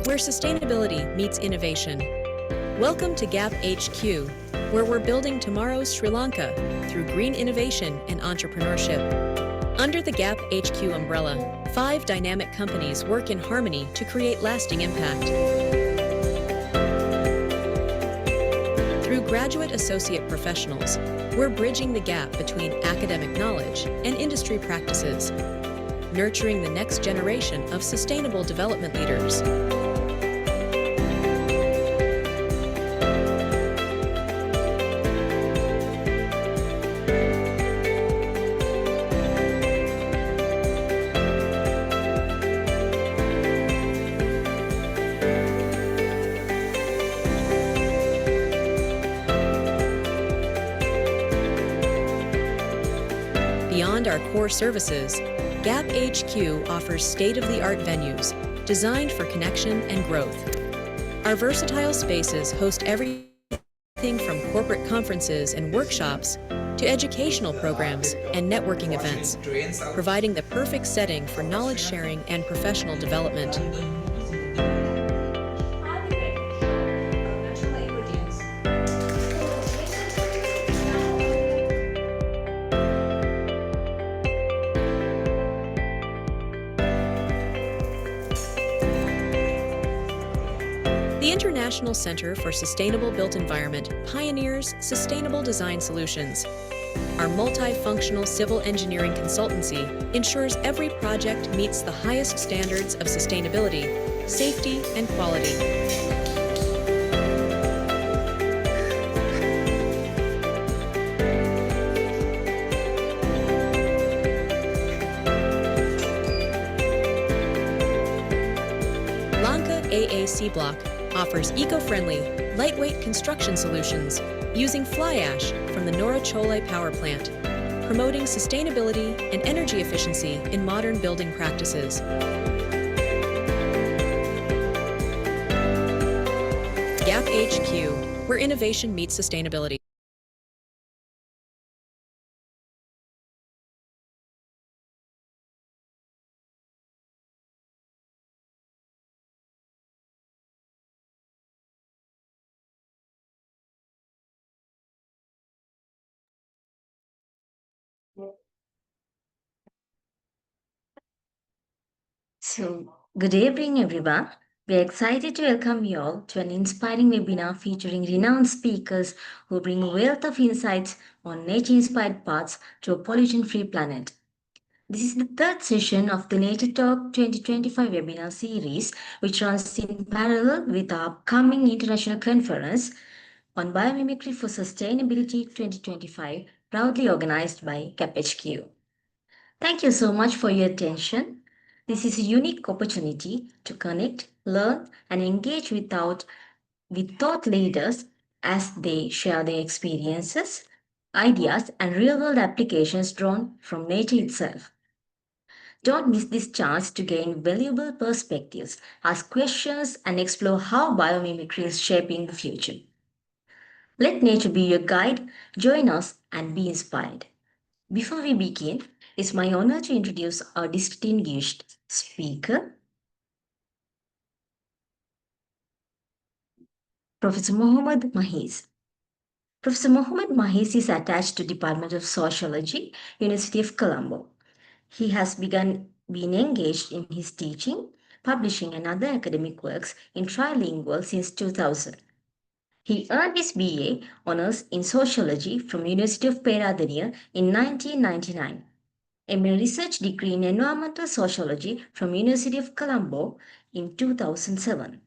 where sustainability meets innovation. Welcome to GAP HQ, where we're building tomorrow's Sri Lanka through green innovation and entrepreneurship. Under the GAP HQ umbrella, 5 dynamic companies work in harmony to create lasting impact. Through graduate associate professionals, we're bridging the gap between academic knowledge and industry practices, nurturing the next generation of sustainable development leaders. Beyond our core services, GAP HQ offers state-of-the-art venues designed for connection and growth. Our versatile spaces host everything from corporate conferences and workshops to educational programs and networking events, providing the perfect setting for knowledge sharing and professional development. The International Center for Sustainable Built Environment pioneers sustainable design solutions. Our multifunctional civil engineering consultancy ensures every project meets the highest standards of sustainability, safety, and quality. Lanka AAC Block offers eco-friendly, lightweight construction solutions using fly ash from the Norachole power plant, promoting sustainability and energy efficiency in modern building practices. GAP HQ, where innovation meets sustainability. So, good evening, everyone. We're excited to welcome you all to an inspiring webinar featuring renowned speakers who bring a wealth of insights on nature-inspired paths to a pollution-free planet. This is the third session of the Nature Talk 2025 webinar series, which runs in parallel with our upcoming international conference on Biomimicry for Sustainability 2025, proudly organized by CAPHQ. Thank you so much for your attention. This is a unique opportunity to connect, learn, and engage with thought leaders as they share their experiences, ideas, and real-world applications drawn from nature itself. Don't miss this chance to gain valuable perspectives, ask questions, and explore how biomimicry is shaping the future. Let nature be your guide, join us, and be inspired. Before we begin, it's my honor to introduce our distinguished speaker, Professor Mohamed Mahees. Professor Mohamed Mahees is attached to Department of Sociology, University of Colombo. He has been engaged in his teaching, publishing, and other academic works in trilingual since 2000. He earned his BA honors in sociology from University of Peradeniya in 1999. A research degree in environmental sociology from University of Colombo in 2007.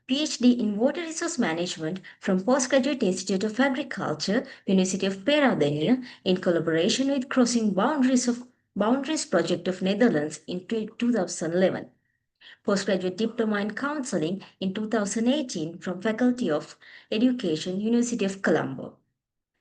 PhD in water resource management from Postgraduate Institute of Agriculture, University of Peradeniya in collaboration with Crossing Boundaries Project of Netherlands in 2011. Postgraduate Diploma in Counseling in 2018 from Faculty of Education, University of Colombo.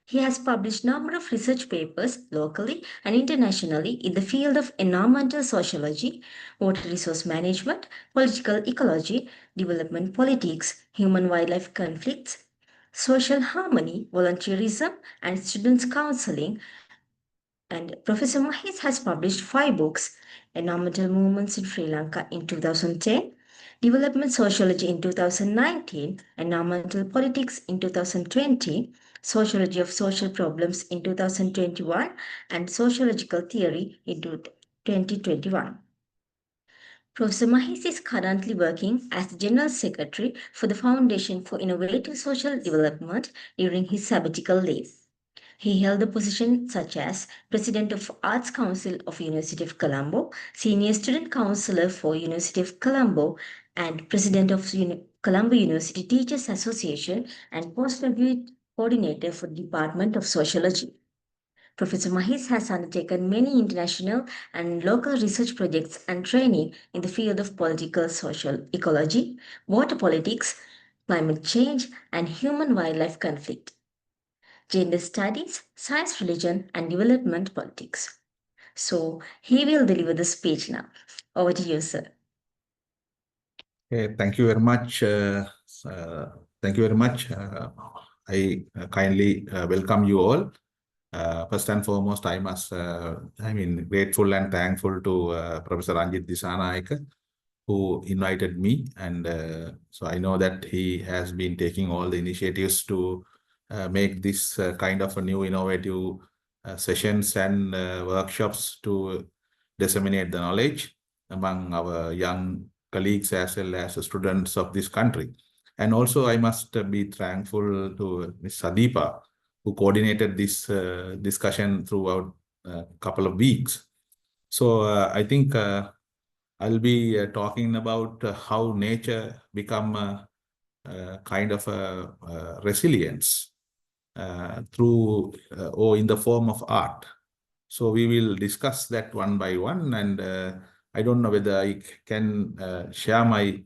He has published a number of research papers locally and internationally in the field of environmental sociology, water resource management, political ecology, development politics, human-wildlife conflicts, social harmony, volunteerism, and students' counseling. And Professor Mahees has published 5 books: Environmental Movements in Sri Lanka in 2010, Development Sociology in 2019, Environmental Politics in 2020, Sociology of Social Problems in 2021, and Sociological Theory in 2021. Professor Mahees is currently working as the General Secretary for the Foundation for Innovative Social Development during his sabbatical leave. He held the positions such as President of Arts Council of University of Colombo, Senior Student Counselor for University of Colombo, and President of Colombo University Teachers Association and Postgraduate Coordinator for the Department of Sociology. Professor Mahees has undertaken many international and local research projects and training in the field of political social ecology, water politics, climate change, and human-wildlife conflict, gender studies, science, religion, and development politics. So he will deliver the speech now. Over to you, sir. Okay, thank you very much. Thank you very much. I kindly welcome you all. First and foremost, I'm grateful and thankful to Professor Anjit Disanayake, who invited me. And so I know that he has been taking all the initiatives to make this kind of a new innovative sessions and workshops to disseminate the knowledge among our young colleagues as well as the students of this country. And also I must be thankful to Ms. Sadipa, who coordinated this discussion throughout a couple of weeks. So I think I'll be talking about how nature become a kind of a resilience through or in the form of art. So we will discuss that one by one, and I don't know whether I can share my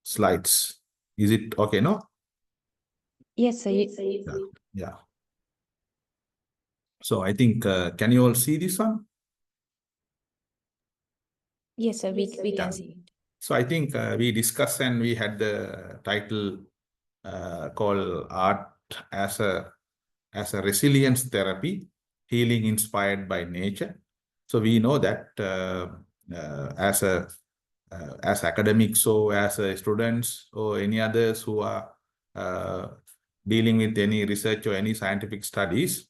slides. Is it okay, no? Yes, sir. Yeah. So I think, can you all see this one? Yes, sir. We can see it. So I think we discussed and we had the title called Art as a Resilience Therapy, Healing Inspired by Nature. So we know that as academics or as students or any others who are dealing with any research or any scientific studies,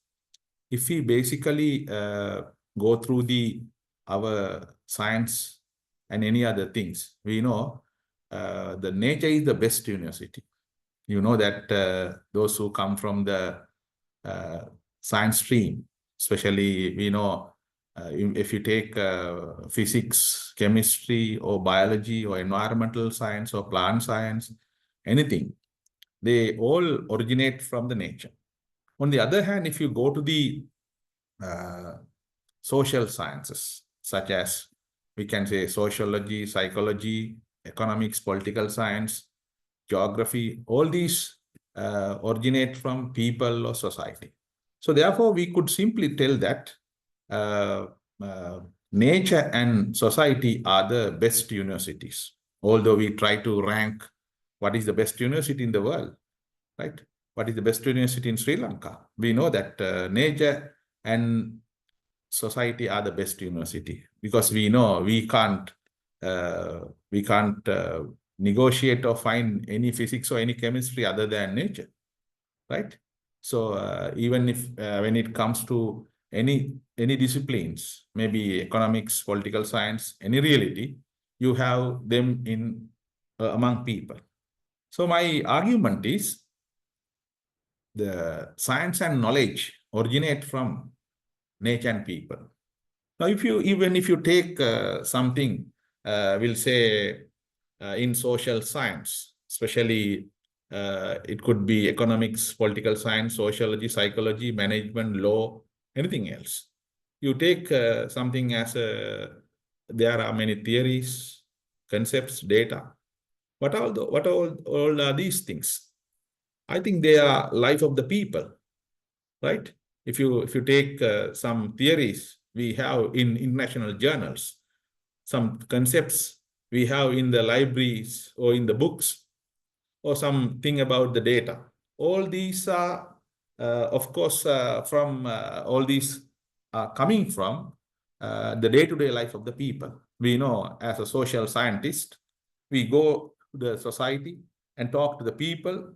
if we basically go through our science and any other things, we know the nature is the best university. You know that those who come from the science stream, especially we know if you take physics, chemistry, or biology, or environmental science, or plant science, anything, they all originate from the nature. On the other hand, if you go to the social sciences, such as we can say sociology, psychology, economics, political science, geography, all these originate from people or society. So therefore, we could simply tell that nature and society are the best universities, although we try to rank what is the best university in the world, right? What is the best university in Sri Lanka? We know that nature and society are the best university, because we know we can't negotiate or find any physics or any chemistry other than nature, right? So even if when it comes to any disciplines, maybe economics, political science, any reality, you have them in among people. So my argument is the science and knowledge originate from nature and people. Now, even if you take something, we'll say in social science, especially it could be economics, political science, sociology, psychology, management, law, anything else. You take something as there are many theories, concepts, data. What all are these things? I think they are life of the people, right? If you take some theories we have in international journals, some concepts we have in the libraries or in the books, or something about the data, all these are, of course, from all these are coming from the day-to-day life of the people. we know as a social scientist, we go to the society and talk to the people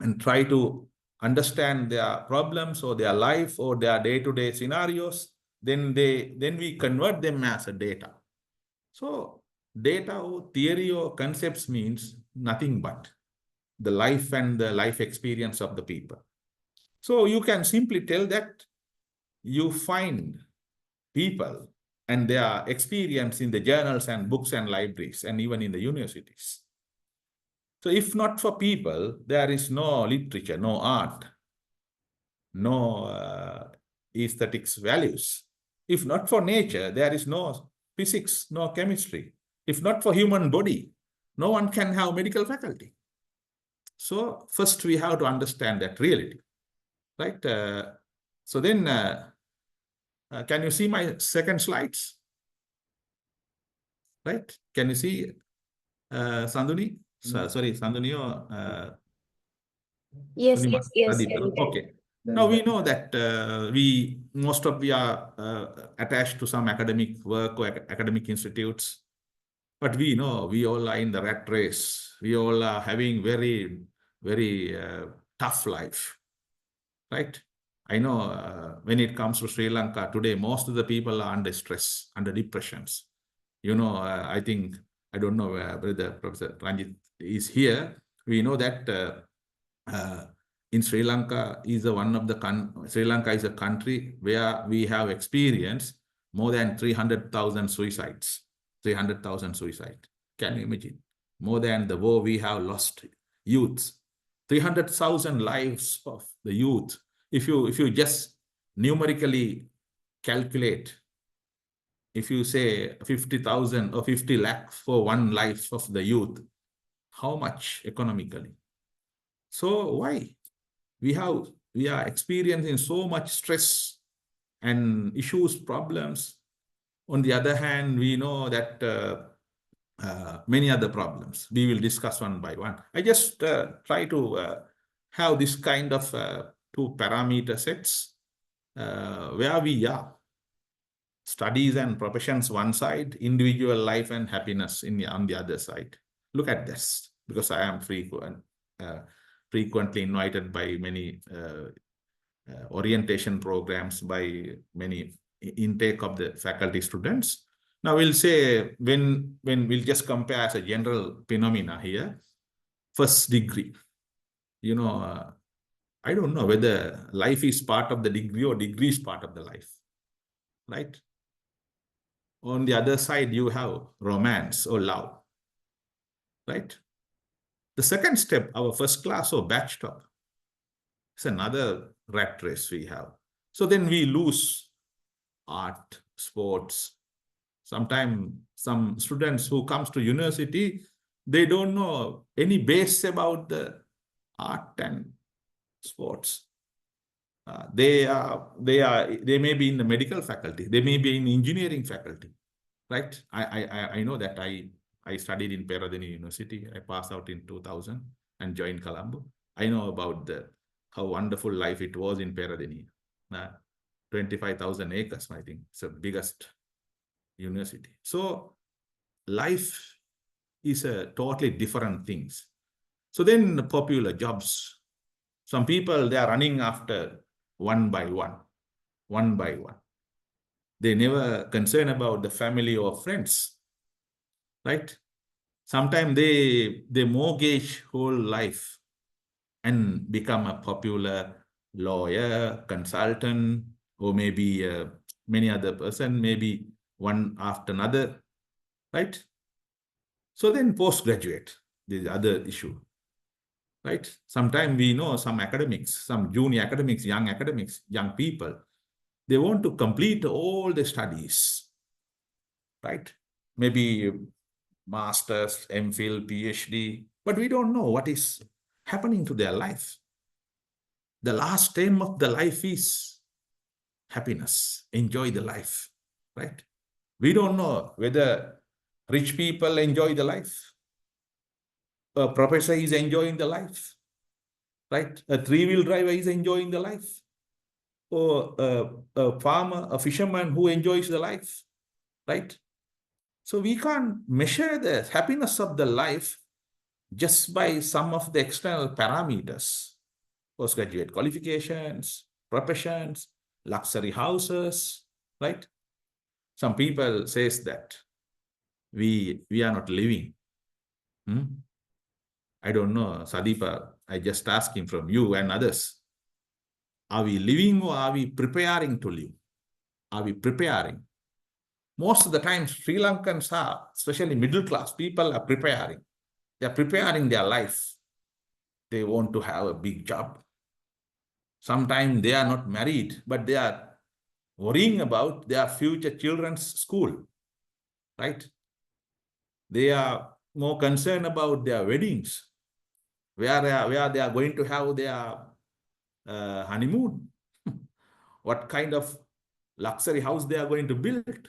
and try to understand their problems or their life or their day-to-day scenarios. Then we convert them as a data. So data or theory or concepts means nothing but the life and the life experience of the people. So you can simply tell that you find people and their experience in the journals and books and libraries and even in the universities. So if not for people, there is no literature, no art, no aesthetics values. If not for nature, there is no physics, no chemistry. If not for human body, no one can have medical faculty. So first we have to understand that reality, right? So then, can you see my second slides? Right? Can you see Sanduni? Sorry, Sanduni or Yes, Sunima? yes, Pradeep, no? Okay. Now we know that most of we are attached to some academic work or academic institutes, but we know we all are in the rat race. We all are having very, very tough life, right? I know when it comes to Sri Lanka today, most of the people are under stress, under depressions. You know, I think, I don't know whether Professor Ranjit is here. We know that in Sri Lanka is Sri Lanka is a country where we have experienced more than 300,000 suicides. 300,000 suicides. Can you imagine? More than the war we have lost youths. 300,000 lives of the youth. If you just numerically calculate, if you say 50,000 or 50 lakh for one life of the youth, how much economically? So why? We are experiencing so much stress and issues, problems. On the other hand, we know that many other problems. We will discuss one by one. I just try to have this kind of two parameter sets where we are. Studies and professions one side, individual life and happiness on the other side. Look at this, because I am frequently invited by many orientation programs, by many intake of the faculty students. Now we'll say, when we'll just compare as a general phenomena here, first degree, you know, I don't know whether life is part of the degree or degree is part of the life, right? On the other side, you have romance or love, right? The second step, our first class or batch top, is another rat race we have. So then we lose art, sports. Sometimes some students who comes to university, they don't know any base about the art and sports. They may be in the medical faculty, they may be in engineering faculty, right? I know that I studied in Peradeniya University. I passed out in 2000 and joined Colombo. I know about how wonderful life it was in Peradeniya. 25,000 acres, I think. It's the biggest university. So life is a totally different things. So then the popular jobs. Some people, they are running after one by one. They never concern about the family or friends, right? Sometimes they mortgage whole life and become a popular lawyer, consultant, or maybe many other person, maybe one after another, right? So then postgraduate, this is other issue, right? Sometimes we know some academics, some junior academics, young people, they want to complete all the studies, right? Maybe master's, MPhil, PhD, but we don't know what is happening to their life. The last aim of the life is happiness, enjoy the life, right? We don't know whether rich people enjoy the life, a professor is enjoying the life, right? A three-wheel driver is enjoying the life, or a farmer, a fisherman who enjoys the life, right? So we can't measure the happiness of the life just by some of the external parameters, postgraduate qualifications, professions, luxury houses, right? Some people says that we are not living. I don't know, Sadipa, I just asking from you and others. Are we living or are we preparing to live? Are we preparing? Most of the time, Sri Lankans are, especially middle class people, are preparing. They are preparing their life. They want to have a big job. Sometimes they are not married, but they are worrying about their future children's school, right? They are more concerned about their weddings, where they are going to have their honeymoon, what kind of luxury house they are going to build,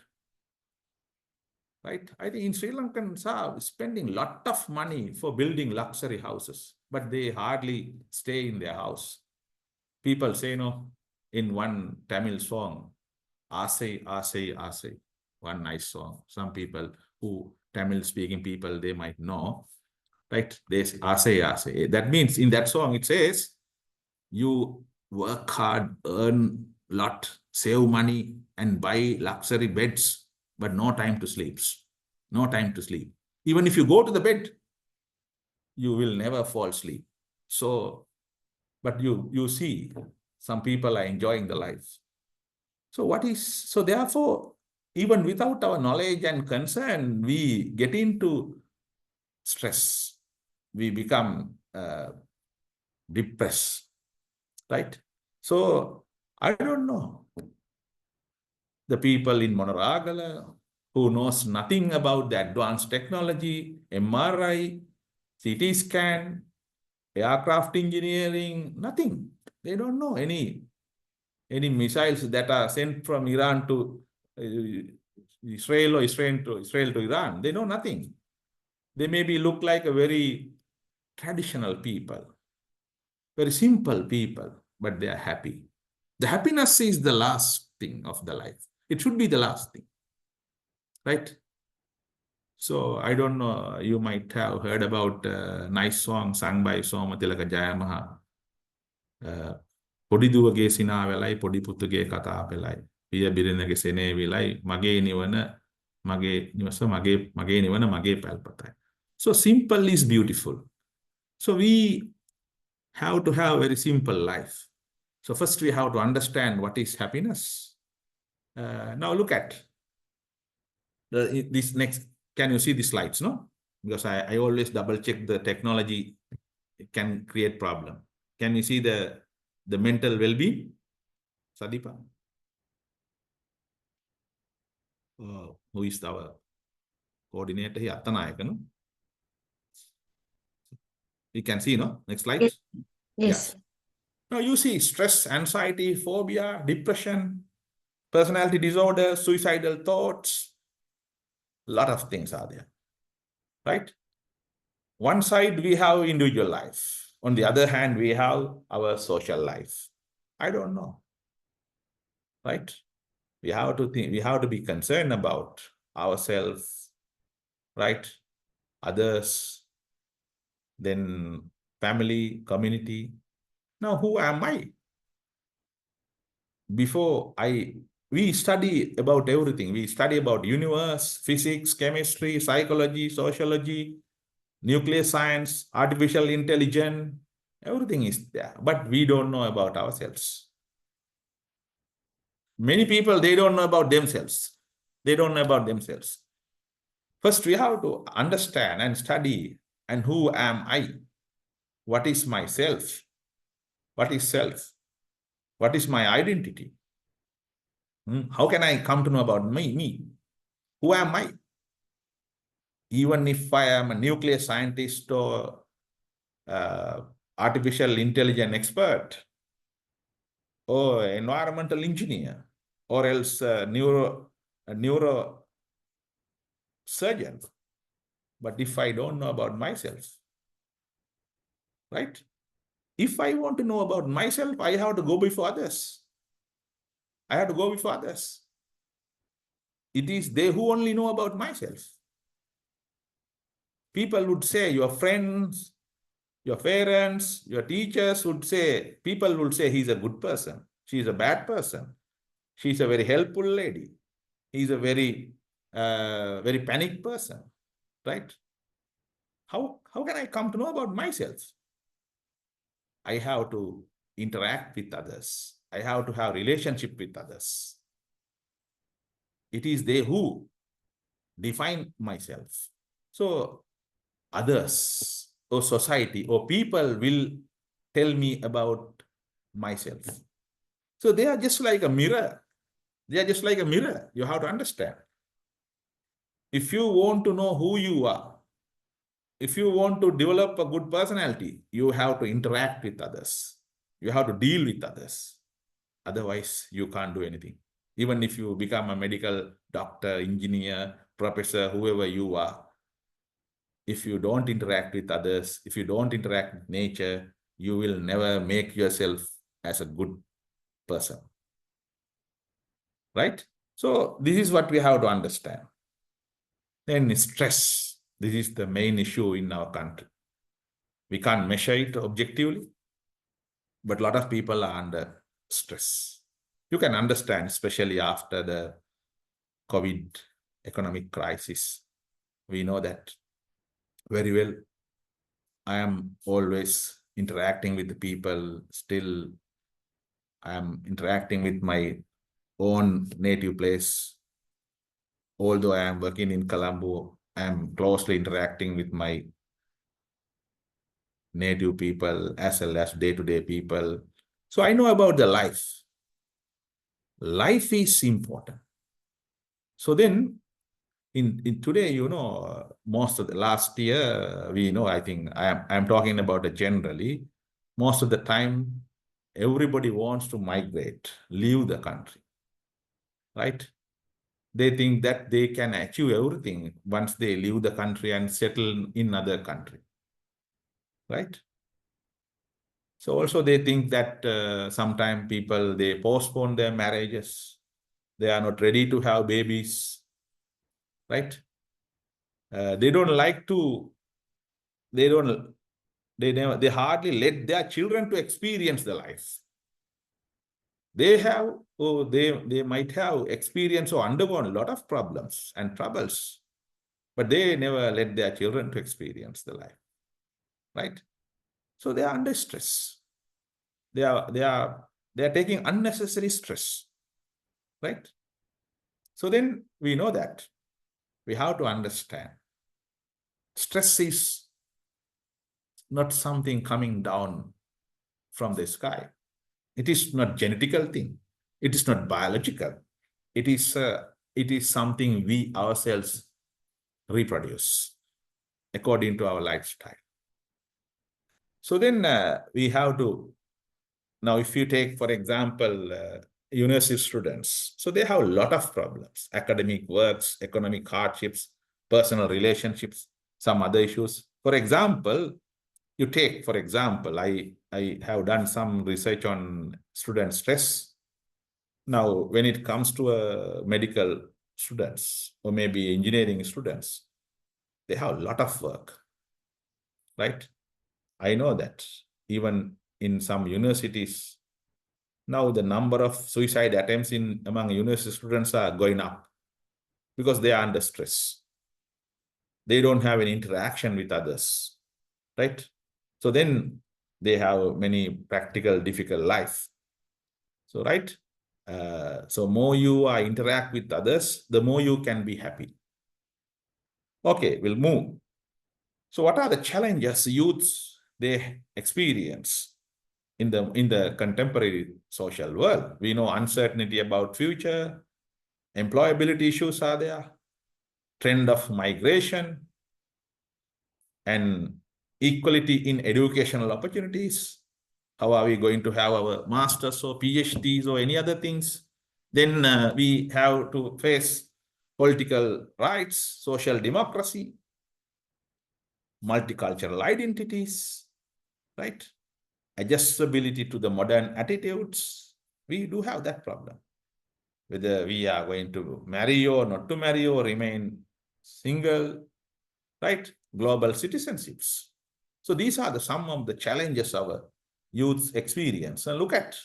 right? I think in Sri Lankans are spending a lot of money for building luxury houses, but they hardly stay in their house. People say, no, in one Tamil song, Asai, Asai, Asai, one nice song. Some people who Tamil speaking people, they might know, right? They say, Asai, Asai. That means in that song, it says, you work hard, earn a lot, save money, and buy luxury beds, but no time to sleep. No time to sleep. Even if you go to the bed, you will never fall asleep. So, but you see, some people are enjoying the life. So therefore, even without our knowledge and concern, we get into stress. We become depressed, right? So I don't know. The people in Monoragala who knows nothing about the advanced technology, MRI, CT scan, aircraft engineering, nothing. They don't know any missiles that are sent from Iran to Israel or Israel to Iran. They know nothing. They maybe look like a very traditional people, very simple people, but they are happy. The happiness is the last thing of the life. It should be the last thing, right? So I don't know, you might have heard about a nice song sung by Somatilaka Jayamaha. පොඩි දුවගේ සිනා වෙලයි පොඩි පුතුගේ කතා පෙළයි පිය බිරිඳගේ සෙනේ විලයි මගේ නිවන මගේ නිවස මගේ නිවන මගේ පැල්පතයි. So simple is beautiful. So we have to have a very simple life. So first we have to understand what is happiness. Now look at this next. Can you see the slides? No, because I always double check the technology. It can create problem. Can you see the mental well-being? Sadipa? Who is our coordinator here? Attanayaka, no? You can see, no? Next slide. Yes. Now you see stress, anxiety, phobia, depression, personality disorder, suicidal thoughts. A lot of things are there, right? One side we have individual life. On the other hand, we have our social life. I don't know, right? We have to think, we have to be concerned about ourselves, right? Others, then family, community. Now, who am I? Before we study about everything. We study about universe, physics, chemistry, psychology, sociology, nuclear science, artificial intelligence, everything is there, but we don't know about ourselves. Many people, they don't know about themselves. They don't know about themselves. First, we have to understand and study, and who am I? What is myself? What is self? What is my identity? How can I come to know about me? Who am I? Even if I am a nuclear scientist or artificial intelligence expert or environmental engineer or else neuro surgeon, but if I don't know about myself, right? If I want to know about myself, I have to go before others. I have to go before others. it is they who only know about myself. People would say, your friends, your parents, your teachers would say, people would say he's a good person, she's a bad person, she's a very helpful lady, he's a very panic person, right? How can I come to know about myself? I have to interact with others. I have to have relationship with others. It is they who define myself. So others or society or people will tell me about myself. So they are just like a mirror. They are just like a mirror. You have to understand. If you want to know who you are, if you want to develop a good personality, you have to interact with others. You have to deal with others. Otherwise, you can't do anything. Even if you become a medical doctor, engineer, professor, whoever you are, if you don't interact with others, if you don't interact with nature, you will never make yourself as a good person. Right? So this is what we have to understand. Then stress. This is the main issue in our country. We can't measure it objectively, but a lot of people are under stress. You can understand, especially after the COVID economic crisis. We know that very well. I am always interacting with the people. Still, I am interacting with my own native place. Although I am working in Colombo, I am closely interacting with my native people as well as day-to-day people. So I know about the life. Life is important. So then, in today, most of the last year, I think I'm talking about it generally. Most of the time, everybody wants to migrate, leave the country, right? They think that they can achieve everything once they leave the country and settle in another country, right? So also they think that sometimes people, they postpone their marriages. They are not ready to have babies, right? They don't like to, they hardly let their children to experience the life. They might have experienced or undergone a lot of problems and troubles, but they never let their children to experience the life, right? So they are under stress. They are taking unnecessary stress, right? So then we know that we have to understand stress is not something coming down from the sky. It is not genetical thing. It is not biological. It is something we ourselves reproduce according to our lifestyle. So then we have to, now if you take, for example, university students, so they have a lot of problems, academic works, economic hardships, personal relationships, some other issues. For example, I have done some research on student stress. Now, when it comes to medical students or maybe engineering students, they have a lot of work, right? I know that even in some universities, now the number of suicide attempts among university students are going up because they are under stress. They don't have any interaction with others, right? So then they have many practical, difficult life. So, right? So more you interact with others, the more you can be happy. Okay, we'll move. So what are the challenges youths they experience in the contemporary social world? We know uncertainty about future, employability issues are there, trend of migration, and equality in educational opportunities. How are we going to have our masters or PhDs or any other things? Then we have to face political rights, social democracy, multicultural identities, right? Adjustability to the modern attitudes. We do have that problem. whether we are going to marry or not to marry or remain single, right? Global citizenships. So these are some of the challenges our youth experience. And look at,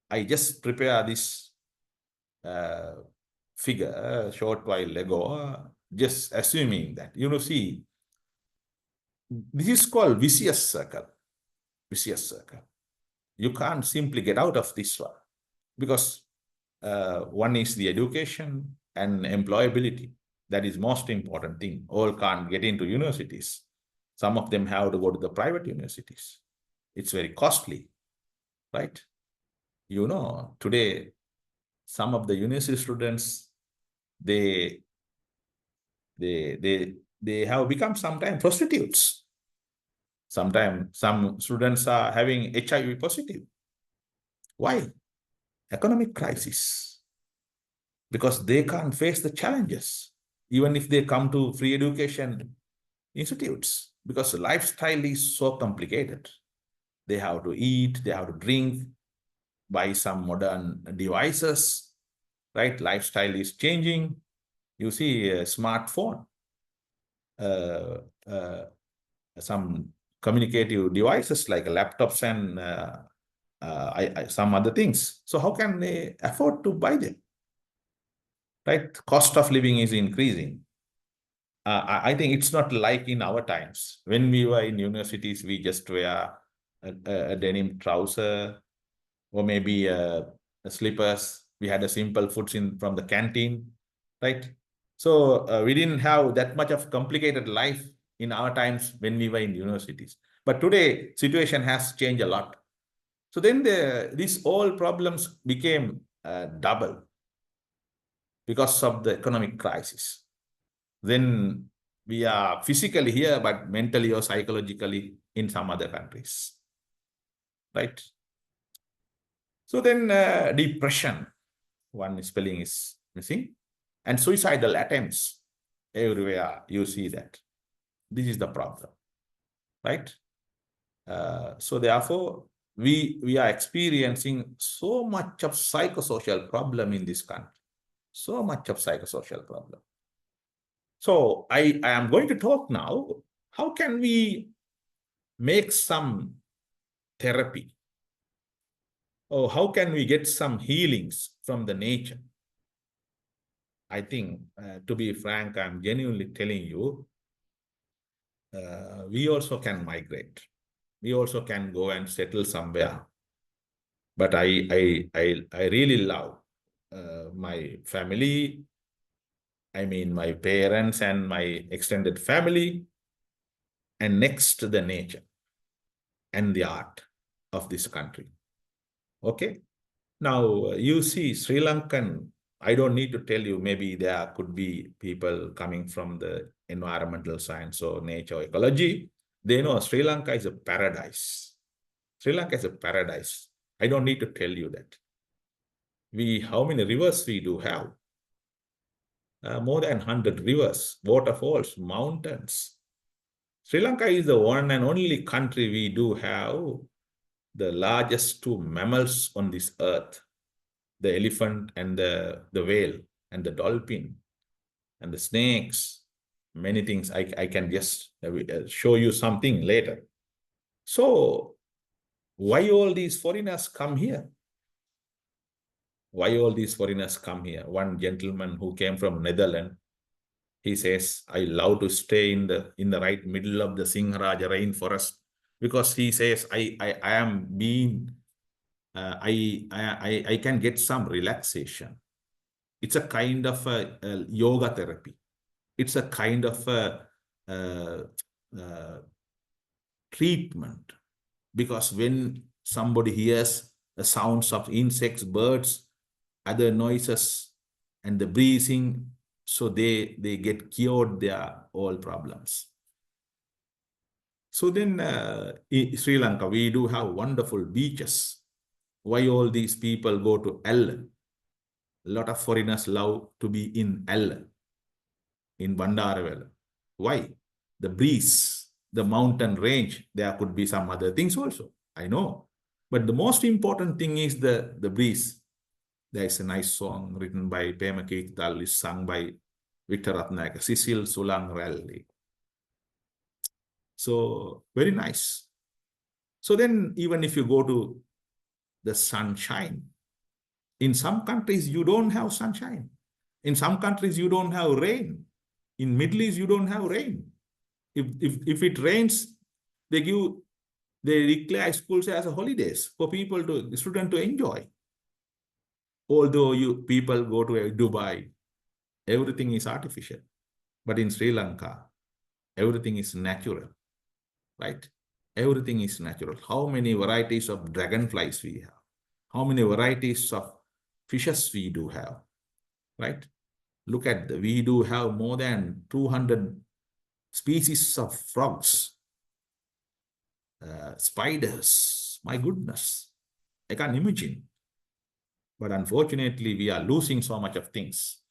I just prepared this figure a short while ago, just assuming that, see, this is called vicious circle. Vicious circle. You can't simply get out of this one because one is the education and employability. That is most important thing. All can't get into universities. Some of them have to go to the private universities. It's very costly, right? Today, some of the university students, they have become sometimes prostitutes. Sometimes some students are having HIV positive. Why? Economic crisis. Because they can't face the challenges, even if they come to free education institutes, because the lifestyle is so complicated. They have to eat, they have to drink, buy some modern devices, right? Lifestyle is changing. You see a smartphone, some communicative devices like laptops and some other things. So how can they afford to buy them? Right? Cost of living is increasing. I think it's not like in our times. When we were in universities, we just wear a denim trouser or maybe slippers. We had a simple foods from the canteen, right? So we didn't have that much of complicated life in our times when we were in universities. But today, situation has changed a lot. So then these all problems became double because of the economic crisis. Then we are physically here, but mentally or psychologically in some other countries, right? So then depression, one spelling is missing, and suicidal attempts, everywhere you see that. This is the problem, right? So therefore, we are experiencing so much of psychosocial problem in this country, so much of psychosocial problem. So I am going to talk now, how can we make some therapy? Or how can we get some healings from the nature? I think, to be frank, I'm genuinely telling you, we also can migrate. We also can go and settle somewhere. But I really love my family. I mean, my parents and my extended family, and next to the nature and the art of this country. Okay. Now, you see, Sri Lankan, I don't need to tell you, maybe there could be people coming from the environmental science or nature or ecology. They know Sri Lanka is a paradise. Sri Lanka is a paradise. I don't need to tell you that. How many rivers we do have? More than 100 rivers, waterfalls, mountains. Sri Lanka is the one and only country we do have the largest two mammals on this earth, the elephant and the whale and the dolphin and the snakes, many things. I can just show you something later. So why all these foreigners come here? Why all these foreigners come here? One gentleman who came from Netherlands, he says, I love to stay in the right middle of the Singharaja rainforest, because he says, I am being, I can get some relaxation. It's a kind of a yoga therapy. It's a kind of a treatment, because when somebody hears the sounds of insects, birds, other noises, and the breathing, so they get cured their all problems. So then in Sri Lanka, we do have wonderful beaches. Why all these people go to L? A lot of foreigners love to be in L, in Bandaravela. Why? The breeze, the mountain range. There could be some other things also, I know. But the most important thing is the breeze. There is a nice song written by Pema Keekdal, is sung by Victor Ratnayaka, Sisil Sulang Rally. So very nice. So then even if you go to the sunshine, in some countries you don't have sunshine. In some countries you don't have rain. In Middle East you don't have rain. If it rains, they declare schools as a holidays for students to enjoy. Although people go to Dubai, everything is artificial. But in Sri Lanka, everything is natural, right? Everything is natural. How many varieties of dragonflies we have? How many varieties of fishes we do have, right? Look at we do have more than 200 species of frogs, spiders. My goodness, I can't imagine. But unfortunately, we are losing so much of things.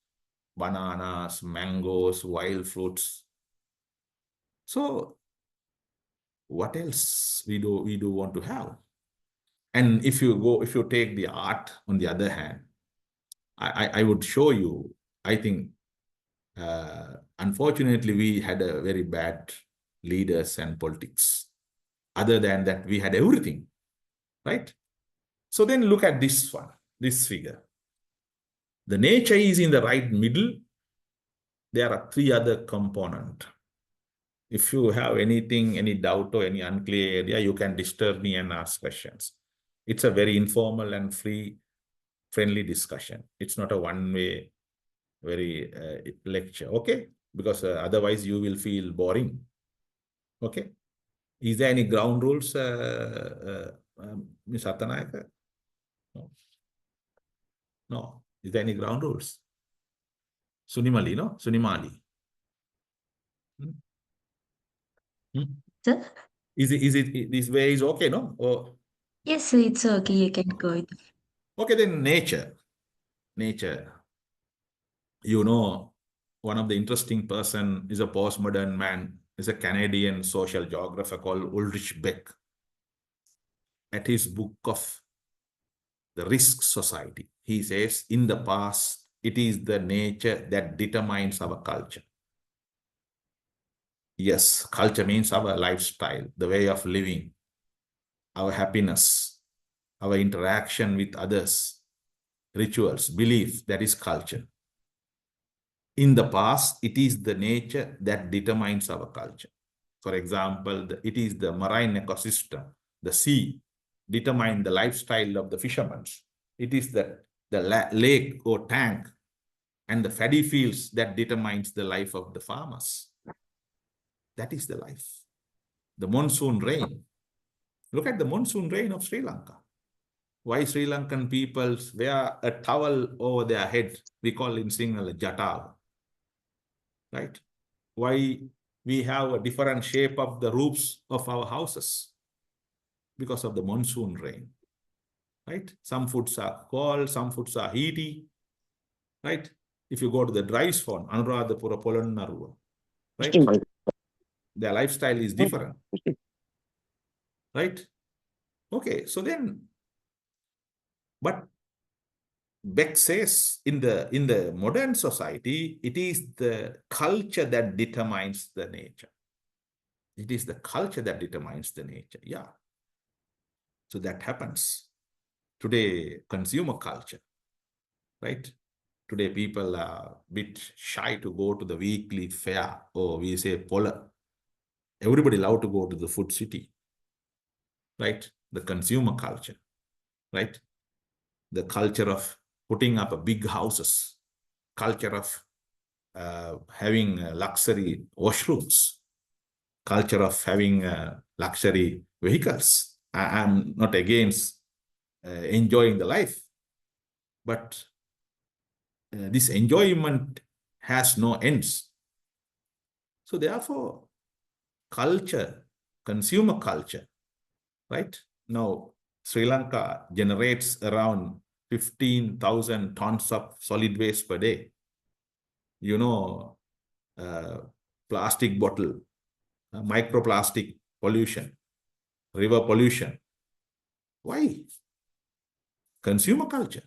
Bananas, mangoes, wild fruits. So what else we do want to have? And if you take the art on the other hand, I would show you, I think, unfortunately, we had a very bad leaders and politics. Other than that, we had everything, right? So then look at this one, this figure. The nature is in the right middle. There are three other components. If you have anything, any doubt or any unclear area, you can disturb me and ask questions. It's a very informal and friendly discussion. It's not a one-way, very lecture, okay? Because otherwise you will feel boring, okay? Is there any ground rules, Ms. Attanayaka? No. No. Is there any ground rules? Sunimali, no? Sunimali. Sir? Is it this way is okay, no? Or Yes, sir, it's okay. You can go with okay, then nature. You know, one of the interesting person is a postmodern man, is a Canadian social geographer called Ulrich Beck. At his book of The Risk Society, he says, in the past, it is the nature that determines our culture. Yes, culture means our lifestyle, the way of living, our happiness, our interaction with others, rituals, belief, that is culture. In the past, it is the nature that determines our culture. For example, it is the marine ecosystem, the sea, determine the lifestyle of the fishermen. It is the lake or tank and the paddy fields that determines the life of the farmers. That is the life. The monsoon rain. Look at the monsoon rain of Sri Lanka. Why Sri Lankan people wear a towel over their head? We call in Sinhala jatav. Right? Why we have a different shape of the roofs of our houses? Because of the monsoon rain. Right? Some foods are cold, some foods are heaty. Right? If you go to the dry zone, Anuradhapura, Polonnaruwa, right? Their lifestyle is different. Right? Okay, so then, but Beck says in the modern society, it is the culture that determines the nature. It is the culture that determines the nature. Yeah. So that happens. Today, consumer culture, right? Today, people are a bit shy to go to the weekly fair, or we say polar. Everybody love to go to the food city, right? The consumer culture, right? The culture of putting up a big houses, culture of having luxury washrooms, culture of having luxury vehicles. I'm not against enjoying the life, but this enjoyment has no ends. So therefore, culture, consumer culture, right? Now, Sri Lanka generates around 15,000 tons of solid waste per day. You know, plastic bottle, microplastic pollution, river pollution. Why? Consumer culture.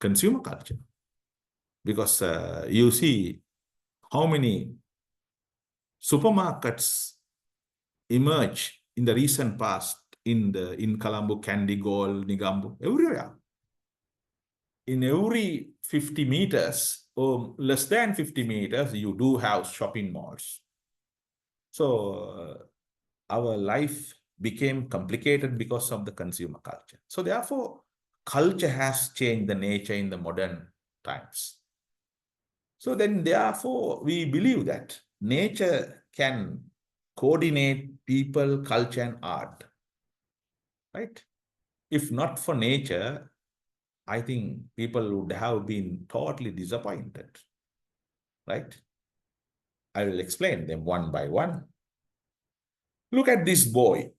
consumer culture. Because you see how many supermarkets emerge in the recent past in Colombo, Candigol, Nigambo, everywhere. In every 50 meters or less than 50 meters, you do have shopping malls. So our life became complicated because of the consumer culture. So therefore, culture has changed the nature in the modern times. So then therefore, we believe that nature can coordinate people, culture, and art, right? If not for nature, I think people would have been totally disappointed, right? I will explain them one by one. Look at this boy.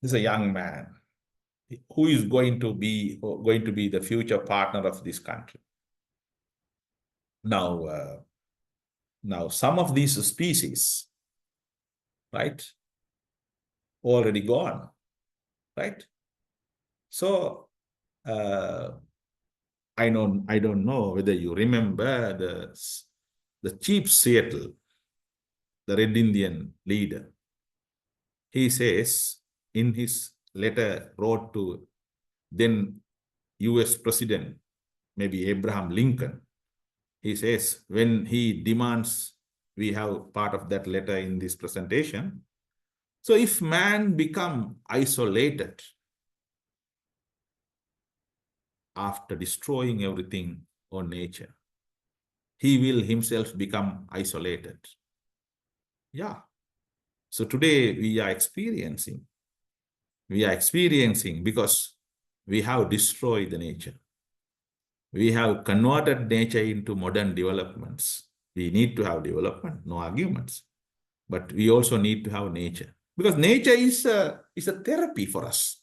He's a young man who is going to be the future partner of this country. Now, now some of these species, right, already gone, right? So I don't know whether you remember the Chief Seattle, the Red Indian leader. He says in his letter wrote to then US President, maybe Abraham Lincoln, he says when he demands, we have part of that letter in this presentation. So if man become isolated after destroying everything on nature, he will himself become isolated. Yeah. So today we are experiencing because we have destroyed the nature. We have converted nature into modern developments. We need to have development, no arguments. But we also need to have nature. Because nature is a therapy for us.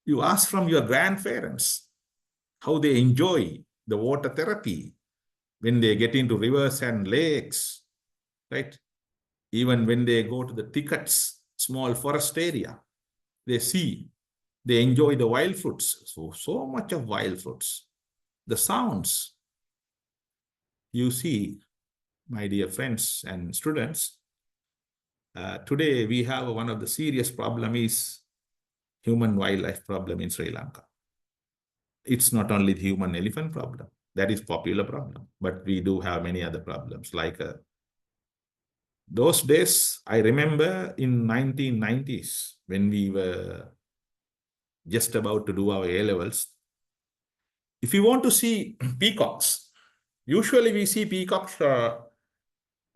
You ask from your grandparents how they enjoy the water therapy when they get into rivers and lakes, right? Even when they go to the thickets, small forest area, they enjoy the wild fruits. So much of wild fruits. The sounds, you see, my dear friends and students, today we have one of the serious problem is human wildlife problem in Sri Lanka. It's not only the human elephant problem, that is popular problem, but we do have many other problems like those days. I remember in 1990s when we were just about to do our A-levels, if you want to see peacocks, usually we see peacocks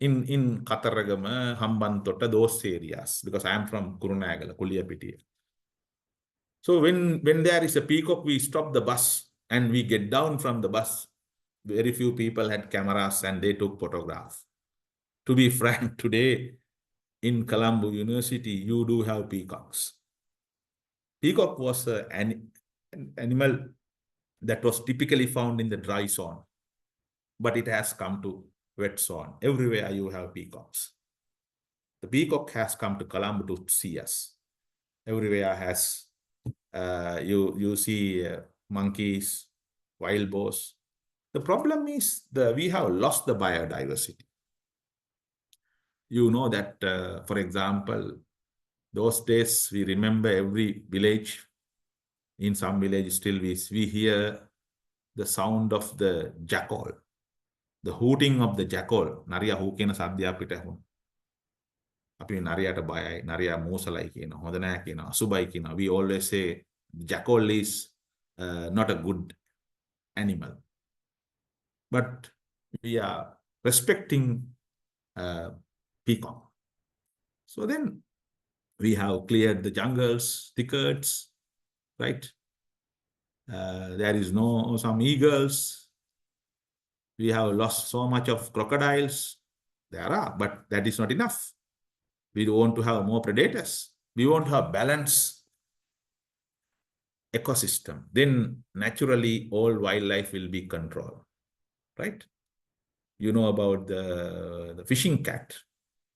in Kataragama, Hambantota, those areas, because I am from Kurunagala, Kuliyapitiya. So when there is a peacock, we stop the bus and we get down from the bus. Very few people had cameras and they took photographs. To be frank, today in Colombo University, you do have peacocks. Peacock was an animal that was typically found in the dry zone, but it has come to wet zone. Everywhere you have peacocks. The peacock has come to Colombo to see us. Everywhere has, you see monkeys, wild boars. The problem is we have lost the biodiversity. You know that, for example, those days we remember every village. In some villages still we hear the sound of the jackal, the hooting of the jackal. Nariya hookena sadhya pita hun. Api nariyata bayai, nariya mosalai kina, hoda naha kina, asubai kina. We always say jackal is not a good animal. But we are respecting peacock. So then we have cleared the jungles, thickets, right? There is no some eagles. We have lost so much of crocodiles. There are, but that is not enough. We want to have more predators. We want to have balanced ecosystem. Then naturally all wildlife will be controlled, right? You know about the fishing cat,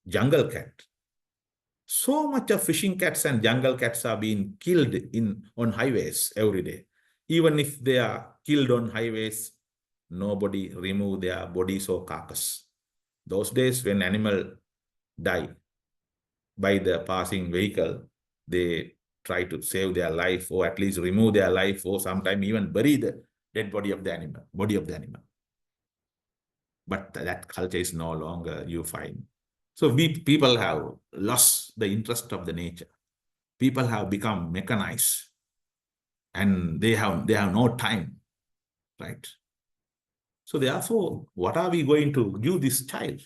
jungle cat. So much of fishing cats and jungle cats are being killed on highways every day. Even if they are killed on highways, nobody remove their bodies or carcass. Those days when animal die by the passing vehicle, they try to save their life or at least remove their life or sometimes even bury the dead body of the animal. But that culture is no longer you find. So people have lost the interest of the nature. People have become mechanized and they have no time, right? So therefore, what are we going to give this child?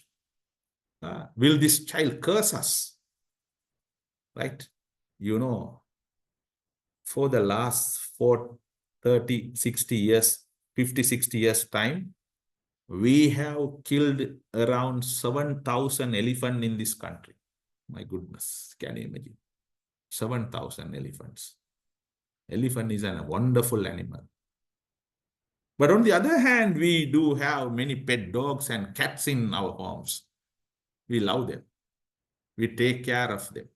Will this child curse us? Right? You know, for the last 30, 60 years, 50, 60 years time, we have killed around 7,000 elephants in this country. My goodness, can you imagine? 7,000 elephants. Elephant is a wonderful animal. But on the other hand, we do have many pet dogs and cats in our homes. We love them. We take care of them.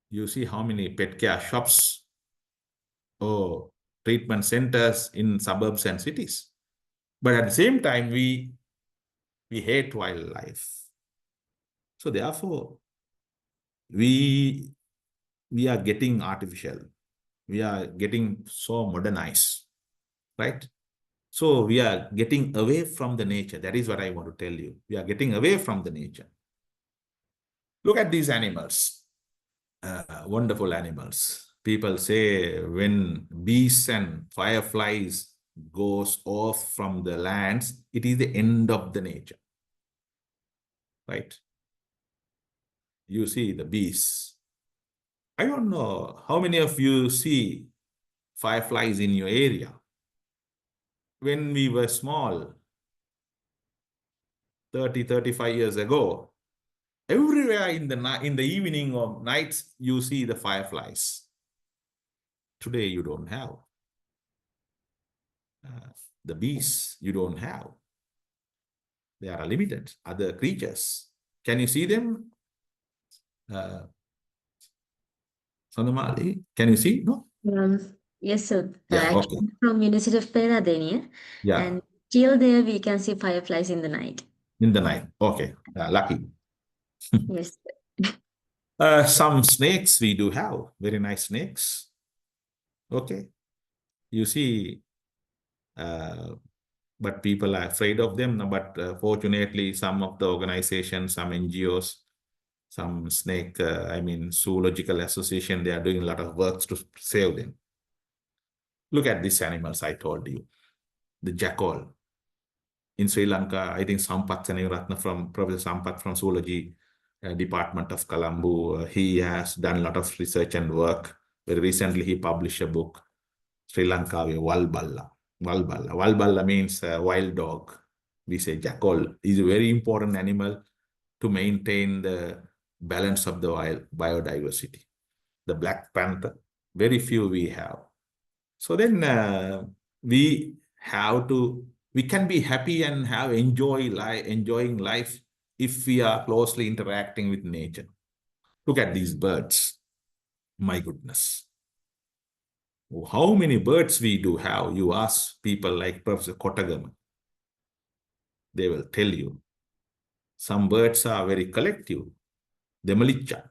You see how many pet care shops or treatment centers in suburbs and cities. But at the same time, we hate wildlife. So therefore, we are getting artificial. We are getting so modernized, right? So we are getting away from the nature. That is what I want to tell you. We are getting away from the nature. Look at these animals, wonderful animals. People say when bees and fireflies goes off from the lands, it is the end of the nature, right? You see the bees. I don't know how many of you see fireflies in your area. When we were small, 30, 35 years ago, everywhere in the evening or nights, you see the fireflies. Today, you don't have. The bees, you don't have. They are limited. Other creatures. Can you see them? Sanamali, can you see? No? Yes, sir. Yeah, okay. Actually, from University of Peradeniya, Yeah, and till there we can see fireflies in the night. in the night. Okay, lucky. Yes. Some snakes we do have. Very nice snakes. Okay. You see, but people are afraid of them. But fortunately, some of the organizations, some NGOs, some zoological association, they are doing a lot of work to save them. Look at these animals I told you. The jackal. In Sri Lanka, I think Sampath Seneviratne from Professor Sampath from Zoology Department of Colombo, he has done a lot of research and work. Very recently, he published a book, Sri Lanka, Walballa. Walballa means wild dog. We say jackal is a very important animal to maintain the balance of the wild biodiversity. The black panther, very few we have. So then we can be happy and enjoying life if we are closely interacting with nature. Look at these birds. My goodness. How many birds we do have? You ask people like Professor Kotagama. They will tell you. Some birds are very collective. The Malicha,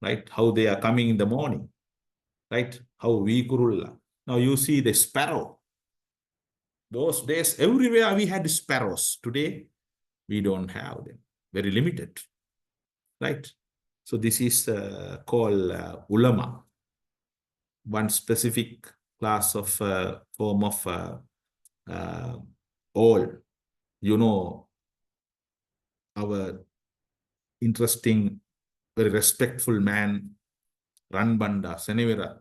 right? How they are coming in the morning, right? How we kurulla. Now you see the sparrow. Those days, everywhere we had sparrows. Today, we don't have them. Very limited, right? So this is called ulama, one specific class of form of all. You know, our interesting, very respectful man, Ranbanda Senevira.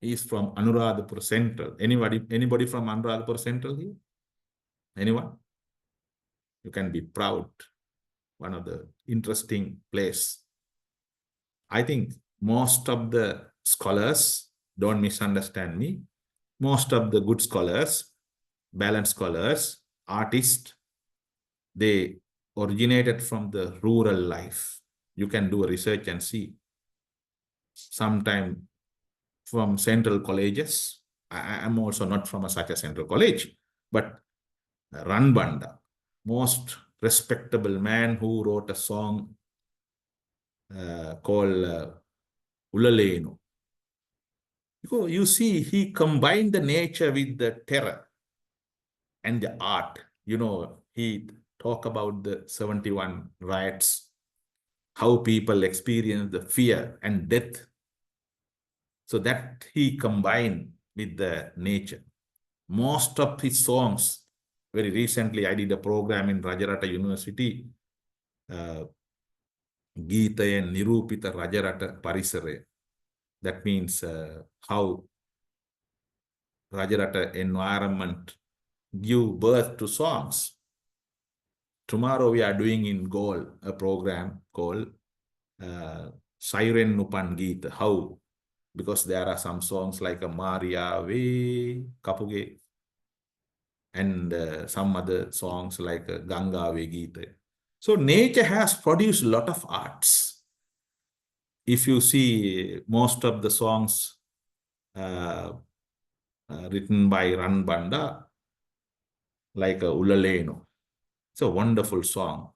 He is from Anuradhapur Central. Anybody from Anuradhapur Central here? Anyone? You can be proud. One of the interesting place. I think most of the scholars, don't misunderstand me, most of the good scholars, balanced scholars, artists, they originated from the rural life. You can do a research and see. Sometime from central colleges. I'm also not from such a central college, but Ranbanda, most respectable man who wrote a song called Ulalenu. You see, he combined the nature with the terror and the art. He talk about the 71 riots, how people experience the fear and death. So that he combined with the nature. Most of his songs, very recently I did a program in Rajarata University, Geetayen Nirupita Rajarata Parisare. That means how Rajarata environment give birth to songs. Tomorrow we are doing in Gaul a program called Siren Nupan Geeta. How? Because there are some songs like a Maria Ve Kapuge and some other songs like Ganga Ve Geeta. So nature has produced a lot of arts. If you see most of the songs written by Ranbanda, like Ulaleno, it's a wonderful song.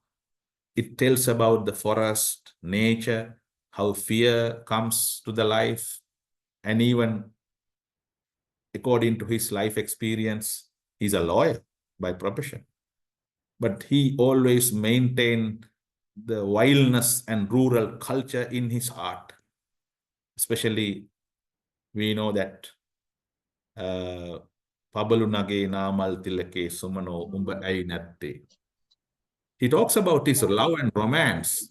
It tells about the forest, nature, how fear comes to the life, and even according to his life experience, he's a lawyer by profession. But he always maintained the wildness and rural culture in his art. Especially, we know that Pabalunage Namal Tilake Sumano Umba Ainatte. He talks about his love and romance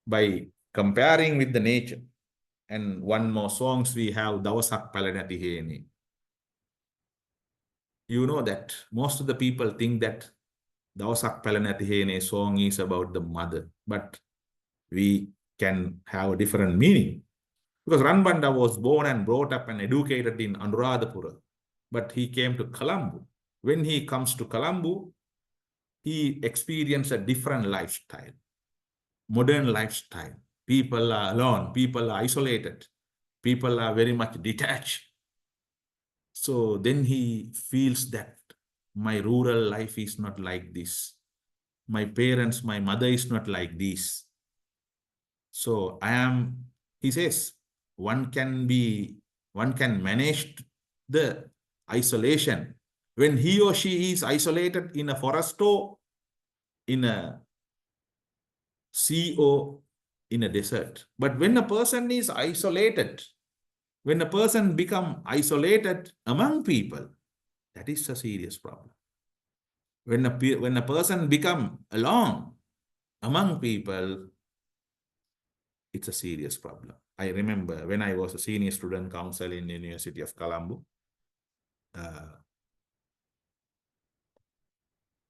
by comparing with the nature. And one more songs we have, Dawasak Palanati Heni. You know that most of the people think that Dawasak Palanati Heni song is about the mother, but we can have a different meaning. Because Ranbanda was born and brought up and educated in Anuradhapura, but he came to Colombo. When he comes to Colombo, he experienced a different lifestyle, modern lifestyle. People are alone, people are isolated, people are very much detached. So then he feels that my rural life is not like this. My parents, my mother is not like this. So he says, one can manage the isolation when he or she is isolated in a forest or in a sea or in a desert. But when a person is isolated, when a person becomes isolated among people, that is a serious problem. When a person becomes alone among people, it's a serious problem. I remember when I was a senior student council in the University of Colombo,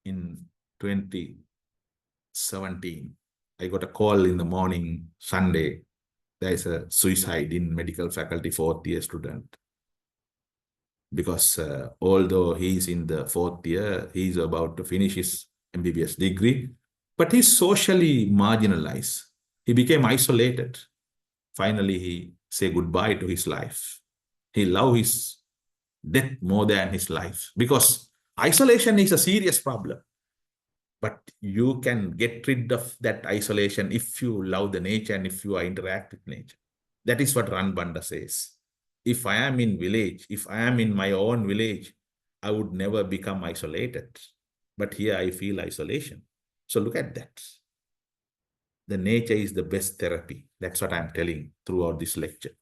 in 2017, I got a call in the morning, Sunday. There is a suicide in medical faculty, fourth year student. Because although he's in the fourth year, he's about to finish his MBBS degree, but he's socially marginalized. He became isolated. Finally, he said goodbye to his life. He loved his death more than his life, because isolation is a serious problem. But you can get rid of that isolation if you love the nature and if you interact with nature. That is what Ranbanda says. If I am in village, if I am in my own village, I would never become isolated. But here I feel isolation. So look at that. The nature is the best therapy. That's what I'm telling throughout this lecture.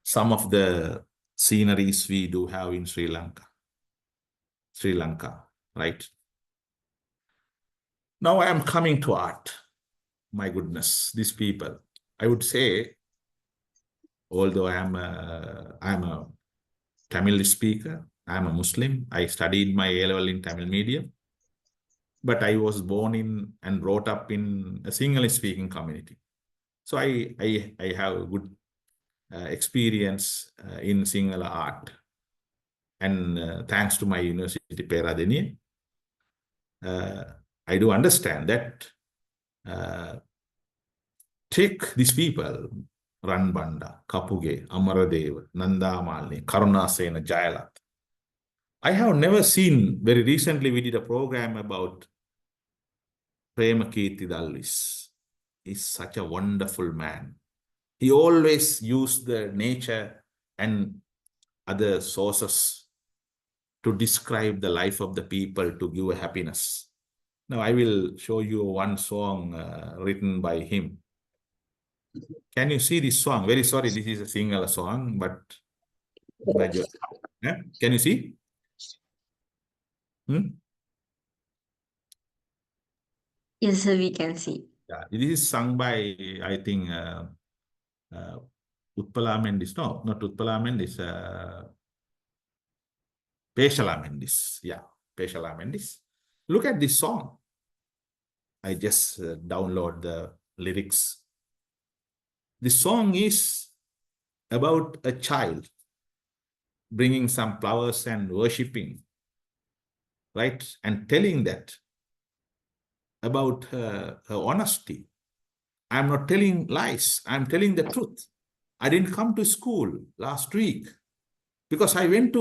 Some of the sceneries we do have in Sri Lanka, right? Now I am coming to art. My goodness, these people. I would say, although I am a Tamil speaker, I am a Muslim. I studied my A-level in Tamil medium, but I was born in and brought up in a Sinhala-speaking community. So I have a good experience in Sinhala art. And thanks to my university, Peradeniya, I do understand that take these people, Ranbanda, Kapuge, Amaradeva, Nandamalni, Karunasena, Jayalat. I have never seen, very recently we did a program about Premakirti Dalvis. He's such a wonderful man. He always used the nature and other sources to describe the life of the people to give a happiness. Now I will show you one song written by him. Can you see this song? Very sorry, this is a single song, but yeah? Can you see? Yes, sir, we can see. Yeah, this is sung by, I think, Utpala Mendis. No, not Utpala Mendis. Peshala Mendis. Yeah, Peshala Mendis. Look at this song. I just download the lyrics. The song is about a child bringing some flowers and worshipping, right? And telling that about her honesty. I'm not telling lies. I'm telling the truth. I didn't come to school last week because I went